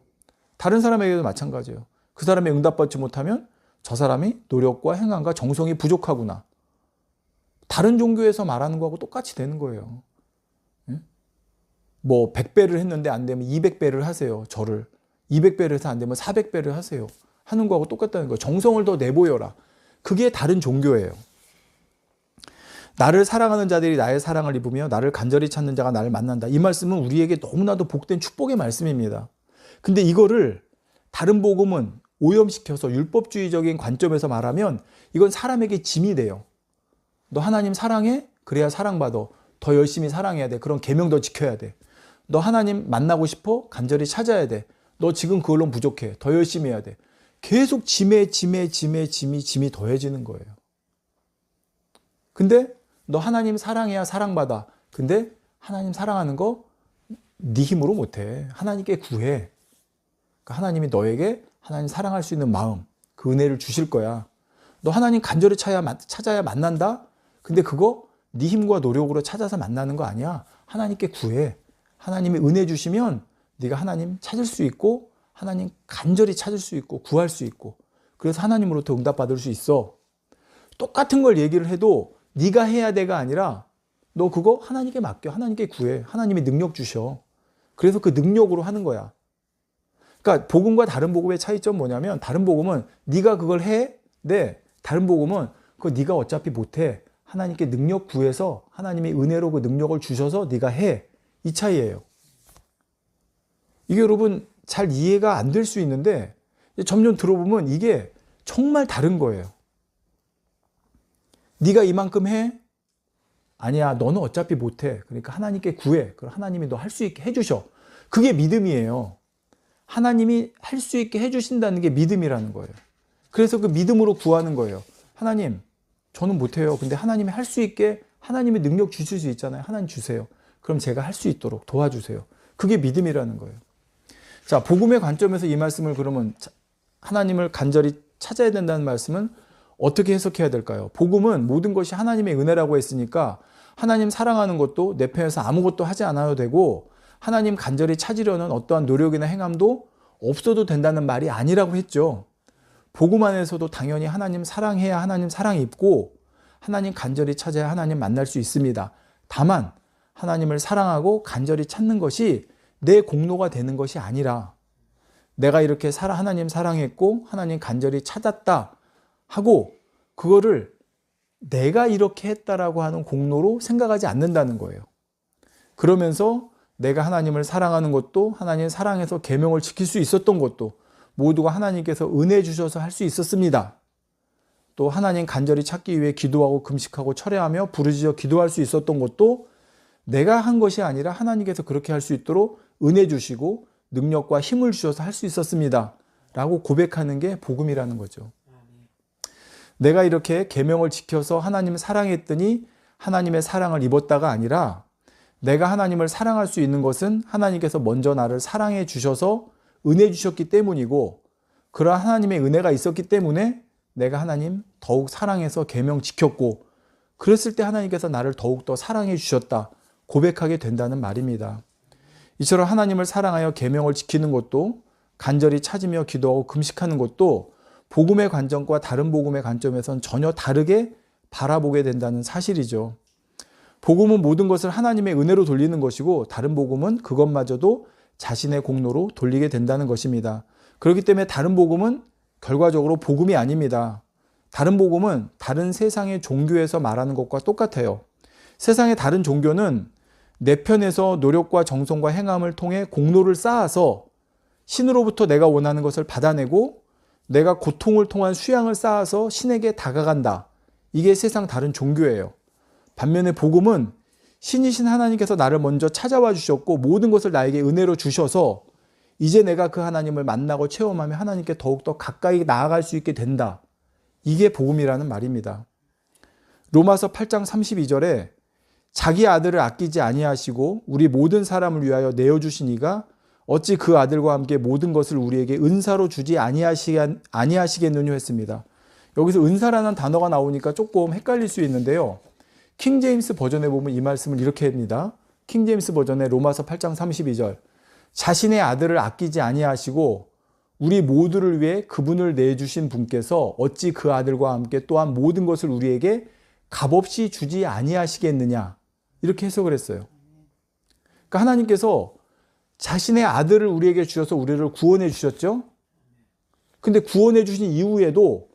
다른 사람에게도 마찬가지예요. 그 사람이 응답받지 못하면 저 사람이 노력과 행함과 정성이 부족하구나. 다른 종교에서 말하는 거하고 똑같이 되는 거예요. 뭐 100배를 했는데 안 되면 200배를 하세요. 저를. 200배를 해서 안 되면 400배를 하세요. 하는 거하고 똑같다는 거예요. 정성을 더 내보여라. 그게 다른 종교예요. 나를 사랑하는 자들이 나의 사랑을 입으며 나를 간절히 찾는 자가 나를 만난다. 이 말씀은 우리에게 너무나도 복된 축복의 말씀입니다. 근데 이거를 다른 복음은 오염시켜서 율법주의적인 관점에서 말하면 이건 사람에게 짐이 돼요. 너 하나님 사랑해? 그래야 사랑받아. 더 열심히 사랑해야 돼. 그런 계명 더 지켜야 돼. 너 하나님 만나고 싶어? 간절히 찾아야 돼. 너 지금 그걸로 부족해. 더 열심히 해야 돼. 계속 짐이 더해지는 거예요. 근데 너 하나님 사랑해야 사랑받아. 근데 하나님 사랑하는 거 네 힘으로 못해. 하나님께 구해. 그러니까 하나님이 너에게 하나님 사랑할 수 있는 마음, 그 은혜를 주실 거야. 너 하나님 간절히 찾아야 만난다? 근데 그거 네 힘과 노력으로 찾아서 만나는 거 아니야. 하나님께 구해. 하나님이 은혜 주시면 네가 하나님 찾을 수 있고 하나님 간절히 찾을 수 있고 구할 수 있고 그래서 하나님으로부터 응답받을 수 있어. 똑같은 걸 얘기를 해도 네가 해야 돼가 아니라 너 그거 하나님께 맡겨. 하나님께 구해. 하나님이 능력 주셔. 그래서 그 능력으로 하는 거야. 그러니까 복음과 다른 복음의 차이점 뭐냐면 다른 복음은 네가 그걸 해. 네. 다른 복음은 그거 네가 어차피 못해. 하나님께 능력 구해서 하나님이 은혜로 그 능력을 주셔서 네가 해. 이 차이예요. 이게 여러분 잘 이해가 안 될 수 있는데 점점 들어보면 이게 정말 다른 거예요. 네가 이만큼 해? 아니야, 너는 어차피 못해. 그러니까 하나님께 구해. 그럼 하나님이 너 할 수 있게 해주셔. 그게 믿음이에요. 하나님이 할 수 있게 해주신다는 게 믿음이라는 거예요. 그래서 그 믿음으로 구하는 거예요. 하나님, 저는 못해요. 근데 하나님이 할 수 있게 하나님의 능력 주실 수 있잖아요. 하나님 주세요. 그럼 제가 할 수 있도록 도와주세요. 그게 믿음이라는 거예요. 자, 복음의 관점에서 이 말씀을 그러면 하나님을 간절히 찾아야 된다는 말씀은 어떻게 해석해야 될까요? 복음은 모든 것이 하나님의 은혜라고 했으니까 하나님 사랑하는 것도 내 편에서 아무것도 하지 않아도 되고 하나님 간절히 찾으려는 어떠한 노력이나 행함도 없어도 된다는 말이 아니라고 했죠. 복음 안에서도 당연히 하나님 사랑해야 하나님 사랑 입고 하나님 간절히 찾아야 하나님 만날 수 있습니다. 다만 하나님을 사랑하고 간절히 찾는 것이 내 공로가 되는 것이 아니라 내가 이렇게 하나님 사랑했고 하나님 간절히 찾았다 하고 그거를 내가 이렇게 했다라고 하는 공로로 생각하지 않는다는 거예요. 그러면서 내가 하나님을 사랑하는 것도 하나님 사랑해서 계명을 지킬 수 있었던 것도 모두가 하나님께서 은혜 주셔서 할 수 있었습니다. 또 하나님 간절히 찾기 위해 기도하고 금식하고 철회하며 부르짖어 기도할 수 있었던 것도 내가 한 것이 아니라 하나님께서 그렇게 할 수 있도록 은혜 주시고 능력과 힘을 주셔서 할 수 있었습니다. 라고 고백하는 게 복음이라는 거죠. 내가 이렇게 계명을 지켜서 하나님을 사랑했더니 하나님의 사랑을 입었다가 아니라 내가 하나님을 사랑할 수 있는 것은 하나님께서 먼저 나를 사랑해 주셔서 은혜 주셨기 때문이고, 그러한 하나님의 은혜가 있었기 때문에 내가 하나님 더욱 사랑해서 계명 지켰고, 그랬을 때 하나님께서 나를 더욱더 사랑해 주셨다 고백하게 된다는 말입니다. 이처럼 하나님을 사랑하여 계명을 지키는 것도, 간절히 찾으며 기도하고 금식하는 것도 복음의 관점과 다른 복음의 관점에선 전혀 다르게 바라보게 된다는 사실이죠. 복음은 모든 것을 하나님의 은혜로 돌리는 것이고, 다른 복음은 그것마저도 자신의 공로로 돌리게 된다는 것입니다. 그렇기 때문에 다른 복음은 결과적으로 복음이 아닙니다. 다른 복음은 다른 세상의 종교에서 말하는 것과 똑같아요. 세상의 다른 종교는 내 편에서 노력과 정성과 행함을 통해 공로를 쌓아서 신으로부터 내가 원하는 것을 받아내고, 내가 고통을 통한 수양을 쌓아서 신에게 다가간다. 이게 세상 다른 종교예요. 반면에 복음은 신이신 하나님께서 나를 먼저 찾아와 주셨고, 모든 것을 나에게 은혜로 주셔서 이제 내가 그 하나님을 만나고 체험하며 하나님께 더욱더 가까이 나아갈 수 있게 된다. 이게 복음이라는 말입니다. 로마서 8장 32절에 자기 아들을 아끼지 아니하시고 우리 모든 사람을 위하여 내어주신 이가 어찌 그 아들과 함께 모든 것을 우리에게 은사로 주지 아니하시겠느냐 했습니다. 여기서 은사라는 단어가 나오니까 조금 헷갈릴 수 있는데요. 킹제임스 버전에 보면 이 말씀을 이렇게 합니다. 킹제임스 버전의 로마서 8장 32절. 자신의 아들을 아끼지 아니하시고 우리 모두를 위해 그분을 내주신 분께서 어찌 그 아들과 함께 또한 모든 것을 우리에게 값없이 주지 아니하시겠느냐. 이렇게 해석을 했어요. 그러니까 하나님께서 자신의 아들을 우리에게 주셔서 우리를 구원해 주셨죠. 근데 구원해 주신 이후에도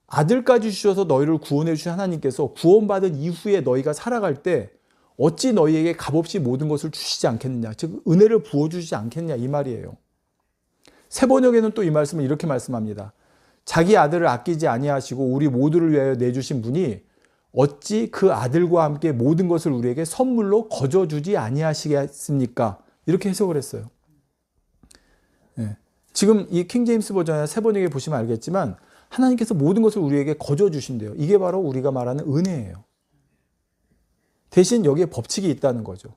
아들까지 주셔서 너희를 구원해 주신 하나님께서 구원받은 이후에 너희가 살아갈 때 어찌 너희에게 값없이 모든 것을 주시지 않겠느냐. 즉 은혜를 부어주시지 않겠냐 이 말이에요. 세번역에는 또 이 말씀을 이렇게 말씀합니다. 자기 아들을 아끼지 아니하시고 우리 모두를 위하여 내주신 분이 어찌 그 아들과 함께 모든 것을 우리에게 선물로 거저주지 아니하시겠습니까? 이렇게 해석을 했어요. 네. 지금 이 킹제임스 버전의 세번역에 보시면 알겠지만 하나님께서 모든 것을 우리에게 거저주신대요. 이게 바로 우리가 말하는 은혜예요. 대신 여기에 법칙이 있다는 거죠.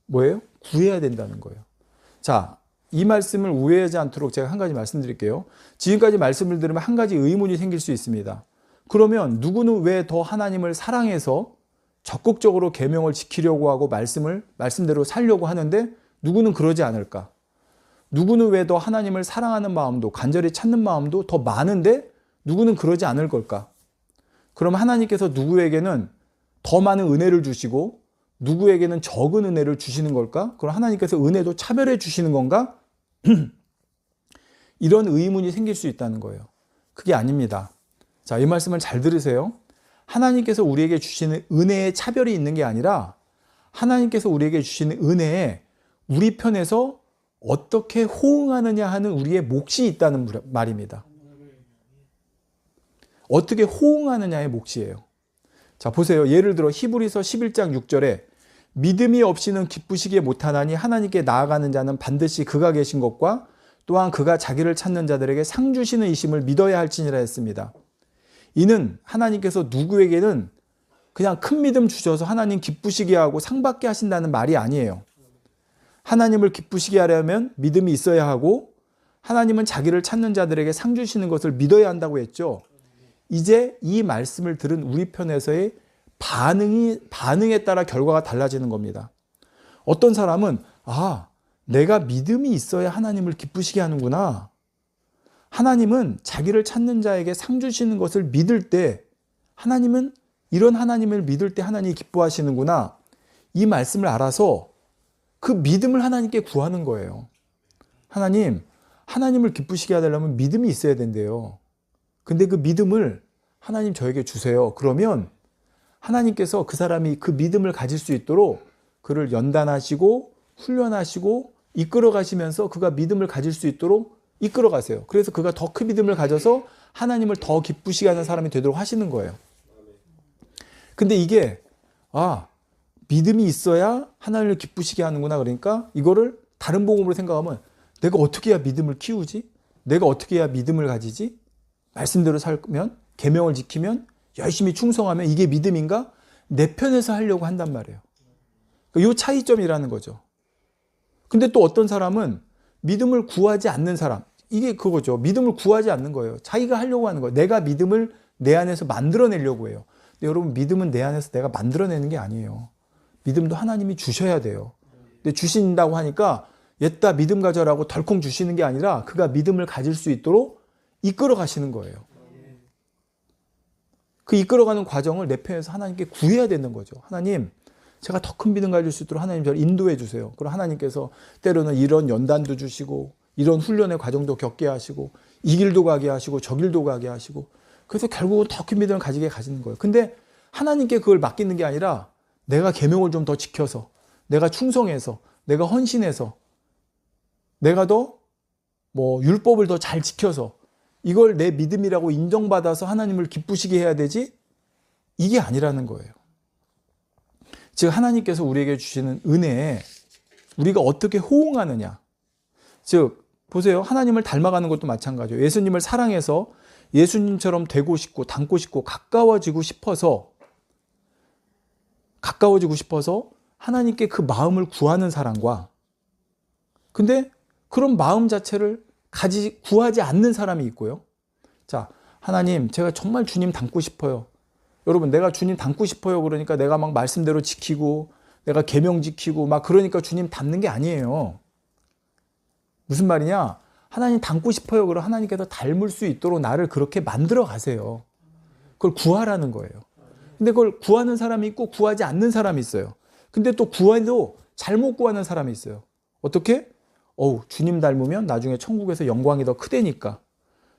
뭐예요? 구해야 된다는 거예요. 자, 이 말씀을 오해하지 않도록 제가 한 가지 말씀드릴게요. 지금까지 말씀을 들으면 한 가지 의문이 생길 수 있습니다. 그러면 누구는 왜 더 하나님을 사랑해서 적극적으로 계명을 지키려고 하고 말씀대로 살려고 하는데 누구는 그러지 않을까? 누구는 왜 더 하나님을 사랑하는 마음도 간절히 찾는 마음도 더 많은데 누구는 그러지 않을 걸까? 그럼 하나님께서 누구에게는 더 많은 은혜를 주시고 누구에게는 적은 은혜를 주시는 걸까? 그럼 하나님께서 은혜도 차별해 주시는 건가? 이런 의문이 생길 수 있다는 거예요. 그게 아닙니다. 자, 이 말씀을 잘 들으세요. 하나님께서 우리에게 주시는 은혜에 차별이 있는 게 아니라 하나님께서 우리에게 주시는 은혜에 우리 편에서 어떻게 호응하느냐 하는 우리의 몫이 있다는 말입니다. 어떻게 호응하느냐의 몫이에요. 자, 보세요. 예를 들어 히브리서 11장 6절에 믿음이 없이는 기쁘시게 못하나니 하나님께 나아가는 자는 반드시 그가 계신 것과 또한 그가 자기를 찾는 자들에게 상 주시는 이심을 믿어야 할지니라 했습니다. 이는 하나님께서 누구에게는 그냥 큰 믿음 주셔서 하나님 기쁘시게 하고 상 받게 하신다는 말이 아니에요. 하나님을 기쁘시게 하려면 믿음이 있어야 하고 하나님은 자기를 찾는 자들에게 상 주시는 것을 믿어야 한다고 했죠. 이제 이 말씀을 들은 우리 편에서의 반응에 따라 결과가 달라지는 겁니다. 어떤 사람은 내가 믿음이 있어야 하나님을 기쁘시게 하는구나. 하나님은 자기를 찾는 자에게 상 주시는 것을 믿을 때 하나님은 이런 하나님을 믿을 때 하나님이 기뻐하시는구나. 이 말씀을 알아서 그 믿음을 하나님께 구하는 거예요. 하나님을 기쁘시게 하려면 믿음이 있어야 된대요. 근데 그 믿음을 하나님 저에게 주세요. 그러면 하나님께서 그 사람이 그 믿음을 가질 수 있도록 그를 연단하시고 훈련하시고 이끌어 가시면서 그가 믿음을 가질 수 있도록 이끌어 가세요. 그래서 그가 더 큰 믿음을 가져서 하나님을 더 기쁘시게 하는 사람이 되도록 하시는 거예요. 근데 이게 믿음이 있어야 하나님을 기쁘시게 하는구나. 그러니까 이거를 다른 복음으로 생각하면 내가 어떻게 해야 믿음을 키우지? 내가 어떻게 해야 믿음을 가지지? 말씀대로 살면, 계명을 지키면, 열심히 충성하면 이게 믿음인가? 내 편에서 하려고 한단 말이에요. 이 차이점이라는 거죠. 근데 또 어떤 사람은 믿음을 구하지 않는 사람, 이게 그거죠. 믿음을 구하지 않는 거예요. 자기가 하려고 하는 거예요. 내가 믿음을 내 안에서 만들어내려고 해요. 근데 여러분, 믿음은 내 안에서 내가 만들어내는 게 아니에요. 믿음도 하나님이 주셔야 돼요. 근데 주신다고 하니까 옛다 믿음 가져라고 덜컹 주시는 게 아니라 그가 믿음을 가질 수 있도록 이끌어 가시는 거예요. 그 이끌어가는 과정을 내 편에서 하나님께 구해야 되는 거죠. 하나님, 제가 더 큰 믿음 가질 수 있도록 하나님 저를 인도해 주세요. 그리고 하나님께서 때로는 이런 연단도 주시고 이런 훈련의 과정도 겪게 하시고 이 길도 가게 하시고 저 길도 가게 하시고 그래서 결국은 더 큰 믿음을 가지게 가시는 거예요. 근데 하나님께 그걸 맡기는 게 아니라 내가 계명을 좀 더 지켜서 내가 충성해서 내가 헌신해서 내가 더 율법을 더 잘 지켜서 이걸 내 믿음이라고 인정받아서 하나님을 기쁘시게 해야 되지 이게 아니라는 거예요. 즉 하나님께서 우리에게 주시는 은혜에 우리가 어떻게 호응하느냐. 즉 보세요. 하나님을 닮아가는 것도 마찬가지예요. 예수님을 사랑해서 예수님처럼 되고 싶고 닮고 싶고 가까워지고 싶어서 하나님께 그 마음을 구하는 사람과 근데 그런 마음 자체를 구하지 않는 사람이 있고요. 자, 하나님, 제가 정말 주님 닮고 싶어요. 여러분, 내가 주님 닮고 싶어요. 그러니까 내가 막 말씀대로 지키고, 내가 계명 지키고, 막 그러니까 주님 닮는 게 아니에요. 무슨 말이냐? 하나님 닮고 싶어요. 그럼 하나님께서 닮을 수 있도록 나를 그렇게 만들어 가세요. 그걸 구하라는 거예요. 근데 그걸 구하는 사람이 있고, 구하지 않는 사람이 있어요. 근데 또 구해도 잘못 구하는 사람이 있어요. 어떻게? 주님 닮으면 나중에 천국에서 영광이 더 크다니까.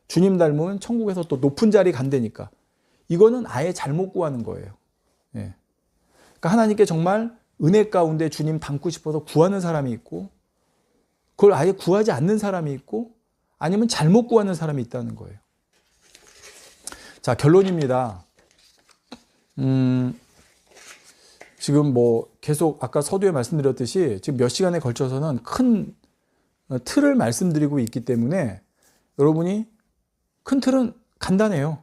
주님 닮으면 천국에서 또 높은 자리 간다니까. 이거는 아예 잘못 구하는 거예요. 예. 그러니까 하나님께 정말 은혜 가운데 주님 닮고 싶어서 구하는 사람이 있고 그걸 아예 구하지 않는 사람이 있고 아니면 잘못 구하는 사람이 있다는 거예요. 자, 결론입니다. 지금 계속 아까 서두에 말씀드렸듯이 지금 몇 시간에 걸쳐서는 큰 틀을 말씀드리고 있기 때문에 여러분이 큰 틀은 간단해요.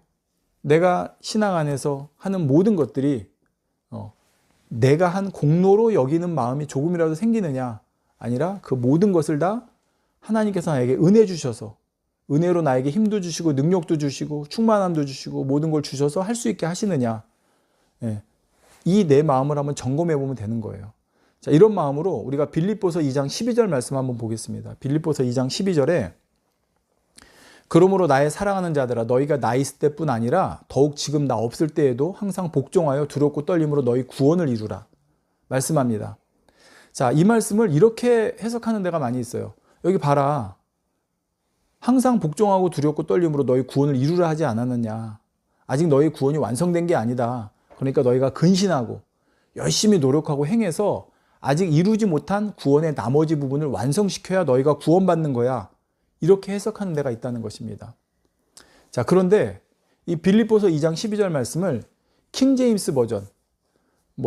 내가 신앙 안에서 하는 모든 것들이 내가 한 공로로 여기는 마음이 조금이라도 생기느냐 아니라 그 모든 것을 다 하나님께서 나에게 은혜 주셔서 은혜로 나에게 힘도 주시고 능력도 주시고 충만함도 주시고 모든 걸 주셔서 할 수 있게 하시느냐. 예. 이 내 마음을 한번 점검해 보면 되는 거예요. 자, 이런 마음으로 우리가 빌립보서 2장 12절 말씀 한번 보겠습니다. 빌립보서 2장 12절에 그러므로 나의 사랑하는 자들아 너희가 나 있을 때뿐 아니라 더욱 지금 나 없을 때에도 항상 복종하여 두렵고 떨림으로 너희 구원을 이루라 말씀합니다. 자, 이 말씀을 이렇게 해석하는 데가 많이 있어요. 여기 봐라. 항상 복종하고 두렵고 떨림으로 너희 구원을 이루라 하지 않았느냐. 아직 너희 구원이 완성된 게 아니다. 그러니까 너희가 근신하고 열심히 노력하고 행해서 아직 이루지 못한 구원의 나머지 부분을 완성시켜야 너희가 구원받는 거야. 이렇게 해석하는 데가 있다는 것입니다. 자, 그런데 이 빌립보서 2장 12절 말씀을 킹제임스 버전,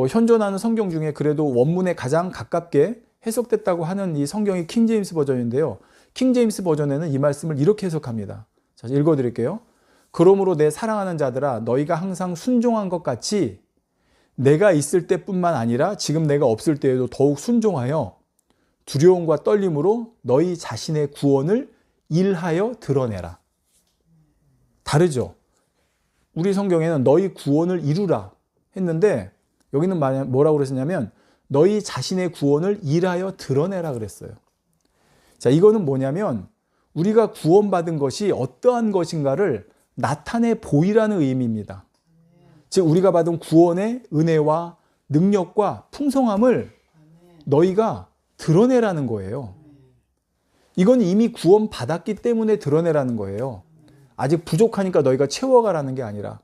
현존하는 성경 중에 그래도 원문에 가장 가깝게 해석됐다고 하는 이 성경이 킹제임스 버전인데요. 킹제임스 버전에는 이 말씀을 이렇게 해석합니다. 자, 읽어드릴게요. 그러므로 내 사랑하는 자들아 너희가 항상 순종한 것 같이 내가 있을 때뿐만 아니라 지금 내가 없을 때에도 더욱 순종하여 두려움과 떨림으로 너희 자신의 구원을 일하여 드러내라. 다르죠? 우리 성경에는 너희 구원을 이루라 했는데 여기는 뭐라고 그랬냐면 너희 자신의 구원을 일하여 드러내라 그랬어요. 자, 이거는 뭐냐면 우리가 구원받은 것이 어떠한 것인가를 나타내 보이라는 의미입니다. 즉 우리가 받은 구원의 은혜와 능력과 풍성함을 너희가 드러내라는 거예요. 이건 이미 구원받았기 때문에 드러내라는 거예요. 아직 부족하니까 너희가 채워가라는 게 아니라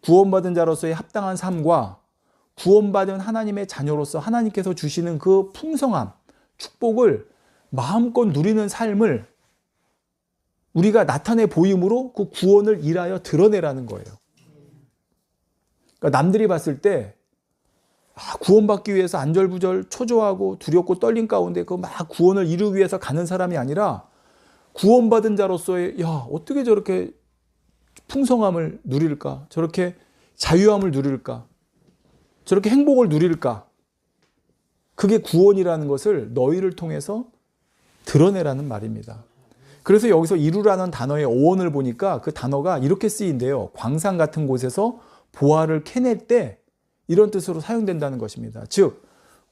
구원받은 자로서의 합당한 삶과 구원받은 하나님의 자녀로서 하나님께서 주시는 그 풍성함, 축복을 마음껏 누리는 삶을 우리가 나타내 보임으로 그 구원을 일하여 드러내라는 거예요. 그러니까 남들이 봤을 때 구원받기 위해서 안절부절 초조하고 두렵고 떨림 가운데 그 막 구원을 이루기 위해서 가는 사람이 아니라 구원받은 자로서의 어떻게 저렇게 풍성함을 누릴까? 저렇게 자유함을 누릴까? 저렇게 행복을 누릴까? 그게 구원이라는 것을 너희를 통해서 드러내라는 말입니다. 그래서 여기서 이루라는 단어의 어원을 보니까 그 단어가 이렇게 쓰인대요. 광산 같은 곳에서 보화를 캐낼 때 이런 뜻으로 사용된다는 것입니다. 즉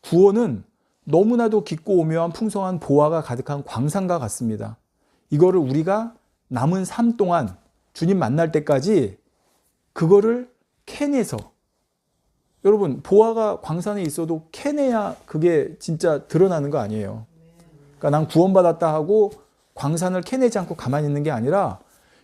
구원은 너무나도 깊고 오묘한 풍성한 보화가 가득한 광산과 같습니다. 이거를 우리가 남은 삶 동안 주님 만날 때까지 그거를 캐내서, 여러분 보화가 광산에 있어도 캐내야 그게 진짜 드러나는 거 아니에요. 그러니까 난 구원받았다 하고 광산을 캐내지 않고 가만히 있는 게 아니라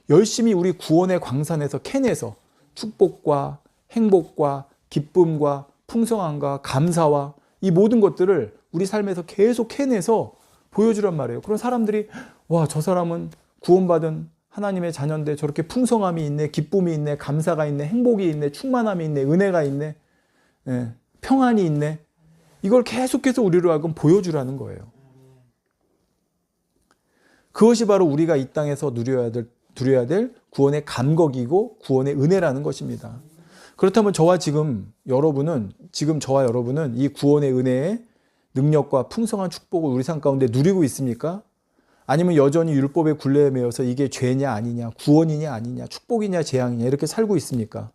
열심히 우리 구원의 광산에서 캐내서 축복과 행복과 기쁨과 풍성함과 감사와 이 모든 것들을 우리 삶에서 계속 캐내서 보여주란 말이에요. 그런 사람들이 와, 저 사람은 구원받은 하나님의 자녀인데 저렇게 풍성함이 있네, 기쁨이 있네, 감사가 있네, 행복이 있네, 충만함이 있네, 은혜가 있네, 평안이 있네. 이걸 계속해서 우리로 하여금 보여주라는 거예요. 그것이 바로 우리가 이 땅에서 누려야 될 구원의 감격이고 구원의 은혜라는 것입니다. 그렇다면 저와 여러분은 이 구원의 은혜의 능력과 풍성한 축복을 우리 삶 가운데 누리고 있습니까? 아니면 여전히 율법의 굴레에 매여서 이게 죄냐 아니냐, 구원이냐 아니냐, 축복이냐 재앙이냐 이렇게 살고 있습니까?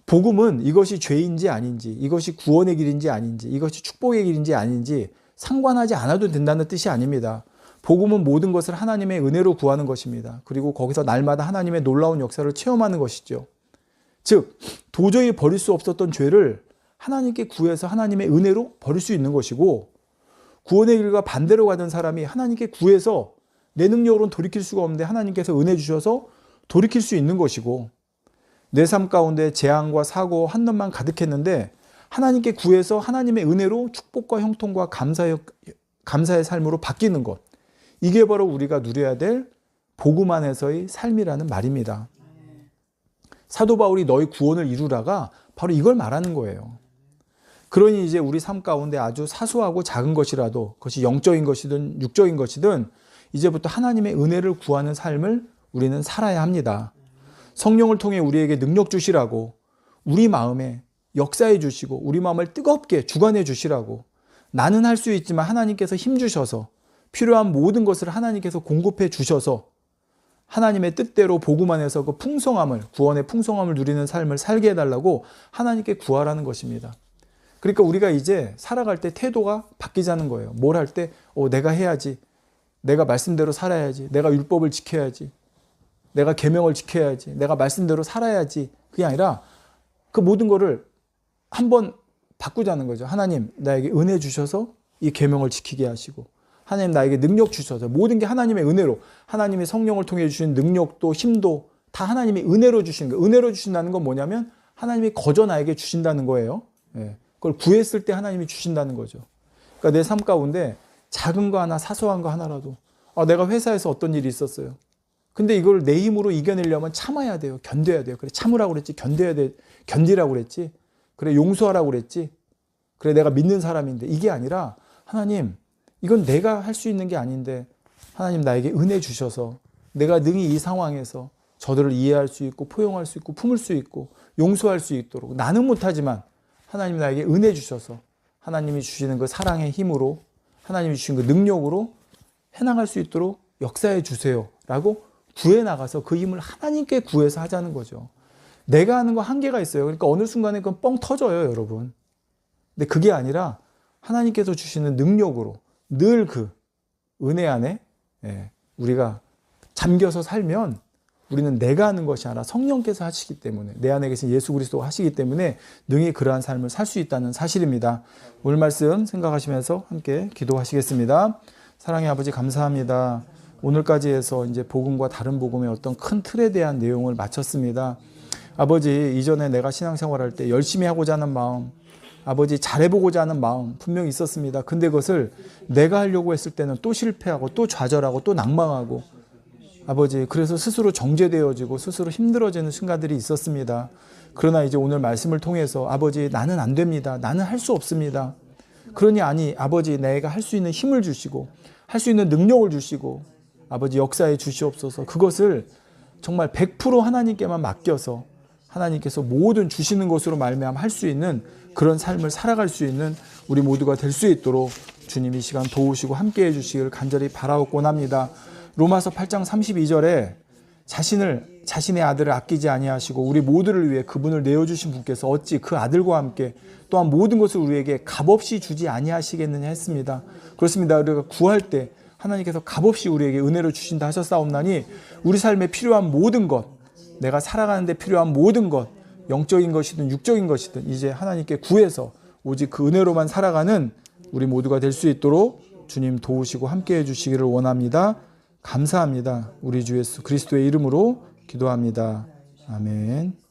복음은 이것이 죄인지 아닌지, 이것이 구원의 길인지 아닌지, 이것이 축복의 길인지 아닌지 상관하지 않아도 된다는 뜻이 아닙니다. 복음은 모든 것을 하나님의 은혜로 구하는 것입니다. 그리고 거기서 날마다 하나님의 놀라운 역사를 체험하는 것이죠. 즉 도저히 버릴 수 없었던 죄를 하나님께 구해서 하나님의 은혜로 버릴 수 있는 것이고, 구원의 길과 반대로 가던 사람이 하나님께 구해서 내 능력으로는 돌이킬 수가 없는데 하나님께서 은혜 주셔서 돌이킬 수 있는 것이고, 내 삶 가운데 재앙과 사고 한놈만 가득했는데 하나님께 구해서 하나님의 은혜로 축복과 형통과 감사의 삶으로 바뀌는 것, 이게 바로 우리가 누려야 될 복음 안에서의 삶이라는 말입니다. 사도 바울이 너희 구원을 이루라가 바로 이걸 말하는 거예요. 그러니 이제 우리 삶 가운데 아주 사소하고 작은 것이라도, 그것이 영적인 것이든 육적인 것이든 이제부터 하나님의 은혜를 구하는 삶을 우리는 살아야 합니다. 성령을 통해 우리에게 능력 주시라고, 우리 마음에 역사해 주시고 우리 마음을 뜨겁게 주관해 주시라고, 나는 할 수 있지만 하나님께서 힘 주셔서 필요한 모든 것을 하나님께서 공급해 주셔서 하나님의 뜻대로 복음 안에서 그 풍성함을, 구원의 풍성함을 누리는 삶을 살게 해달라고 하나님께 구하라는 것입니다. 그러니까 우리가 이제 살아갈 때 태도가 바뀌자는 거예요. 뭘 할 때 내가 해야지, 내가 말씀대로 살아야지, 내가 율법을 지켜야지, 내가 계명을 지켜야지, 내가 말씀대로 살아야지, 그게 아니라 그 모든 거를 한번 바꾸자는 거죠. 하나님 나에게 은혜 주셔서 이 계명을 지키게 하시고, 하나님 나에게 능력 주셔서, 모든 게 하나님의 은혜로, 하나님의 성령을 통해 주신 능력도 힘도 다 하나님의 은혜로 주시는 거예요. 은혜로 주신다는 건 뭐냐면 하나님이 거저 나에게 주신다는 거예요. 그걸 구했을 때 하나님이 주신다는 거죠. 그러니까 내 삶 가운데 작은 거 하나, 사소한 거 하나라도, 내가 회사에서 어떤 일이 있었어요. 근데 이걸 내 힘으로 이겨내려면 참아야 돼요. 견뎌야 돼요. 그래, 참으라고 그랬지. 견뎌야 돼. 견디라고 그랬지. 그래, 용서하라고 그랬지. 그래, 내가 믿는 사람인데. 이게 아니라 하나님, 이건 내가 할 수 있는 게 아닌데 하나님 나에게 은혜 주셔서 내가 능히 이 상황에서 저들을 이해할 수 있고 포용할 수 있고 품을 수 있고 용서할 수 있도록, 나는 못하지만 하나님 나에게 은혜 주셔서 하나님이 주시는 그 사랑의 힘으로, 하나님이 주신 그 능력으로 해나갈 수 있도록 역사해 주세요 라고 구해 나가서 그 힘을 하나님께 구해서 하자는 거죠. 내가 하는 거 한계가 있어요. 그러니까 어느 순간에 그건 뻥 터져요, 여러분. 근데 그게 아니라 하나님께서 주시는 능력으로 늘 그 은혜 안에 우리가 잠겨서 살면 우리는 내가 하는 것이 아니라 성령께서 하시기 때문에, 내 안에 계신 예수 그리스도가 하시기 때문에 능히 그러한 삶을 살 수 있다는 사실입니다. 오늘 말씀 생각하시면서 함께 기도하시겠습니다. 사랑의 아버지, 감사합니다. 오늘까지 해서 이제 복음과 다른 복음의 어떤 큰 틀에 대한 내용을 마쳤습니다. 아버지, 이전에 내가 신앙생활할 때 열심히 하고자 하는 마음, 아버지 잘해보고자 하는 마음 분명히 있었습니다. 근데 그것을 내가 하려고 했을 때는 또 실패하고 또 좌절하고 또 낭망하고, 아버지 그래서 스스로 정죄되어지고 스스로 힘들어지는 순간들이 있었습니다. 그러나 이제 오늘 말씀을 통해서 아버지, 나는 안 됩니다. 나는 할 수 없습니다. 그러니 아버지, 내가 할 수 있는 힘을 주시고 할 수 있는 능력을 주시고 아버지 역사해 주시옵소서. 그것을 정말 100% 하나님께만 맡겨서 하나님께서 모든 주시는 것으로 말미암아 할 수 있는 그런 삶을 살아갈 수 있는 우리 모두가 될 수 있도록 주님 이 시간 도우시고 함께해 주시기를 간절히 바라옵곤 합니다. 로마서 8장 32절에 자신의 아들을 아끼지 아니하시고 우리 모두를 위해 그분을 내어주신 분께서 어찌 그 아들과 함께 또한 모든 것을 우리에게 값없이 주지 아니하시겠느냐 했습니다. 그렇습니다. 우리가 구할 때 하나님께서 값없이 우리에게 은혜로 주신다 하셨사옵나니 우리 삶에 필요한 모든 것, 내가 살아가는 데 필요한 모든 것, 영적인 것이든 육적인 것이든 이제 하나님께 구해서 오직 그 은혜로만 살아가는 우리 모두가 될 수 있도록 주님 도우시고 함께해 주시기를 원합니다. 감사합니다. 우리 주 예수 그리스도의 이름으로 기도합니다. 아멘.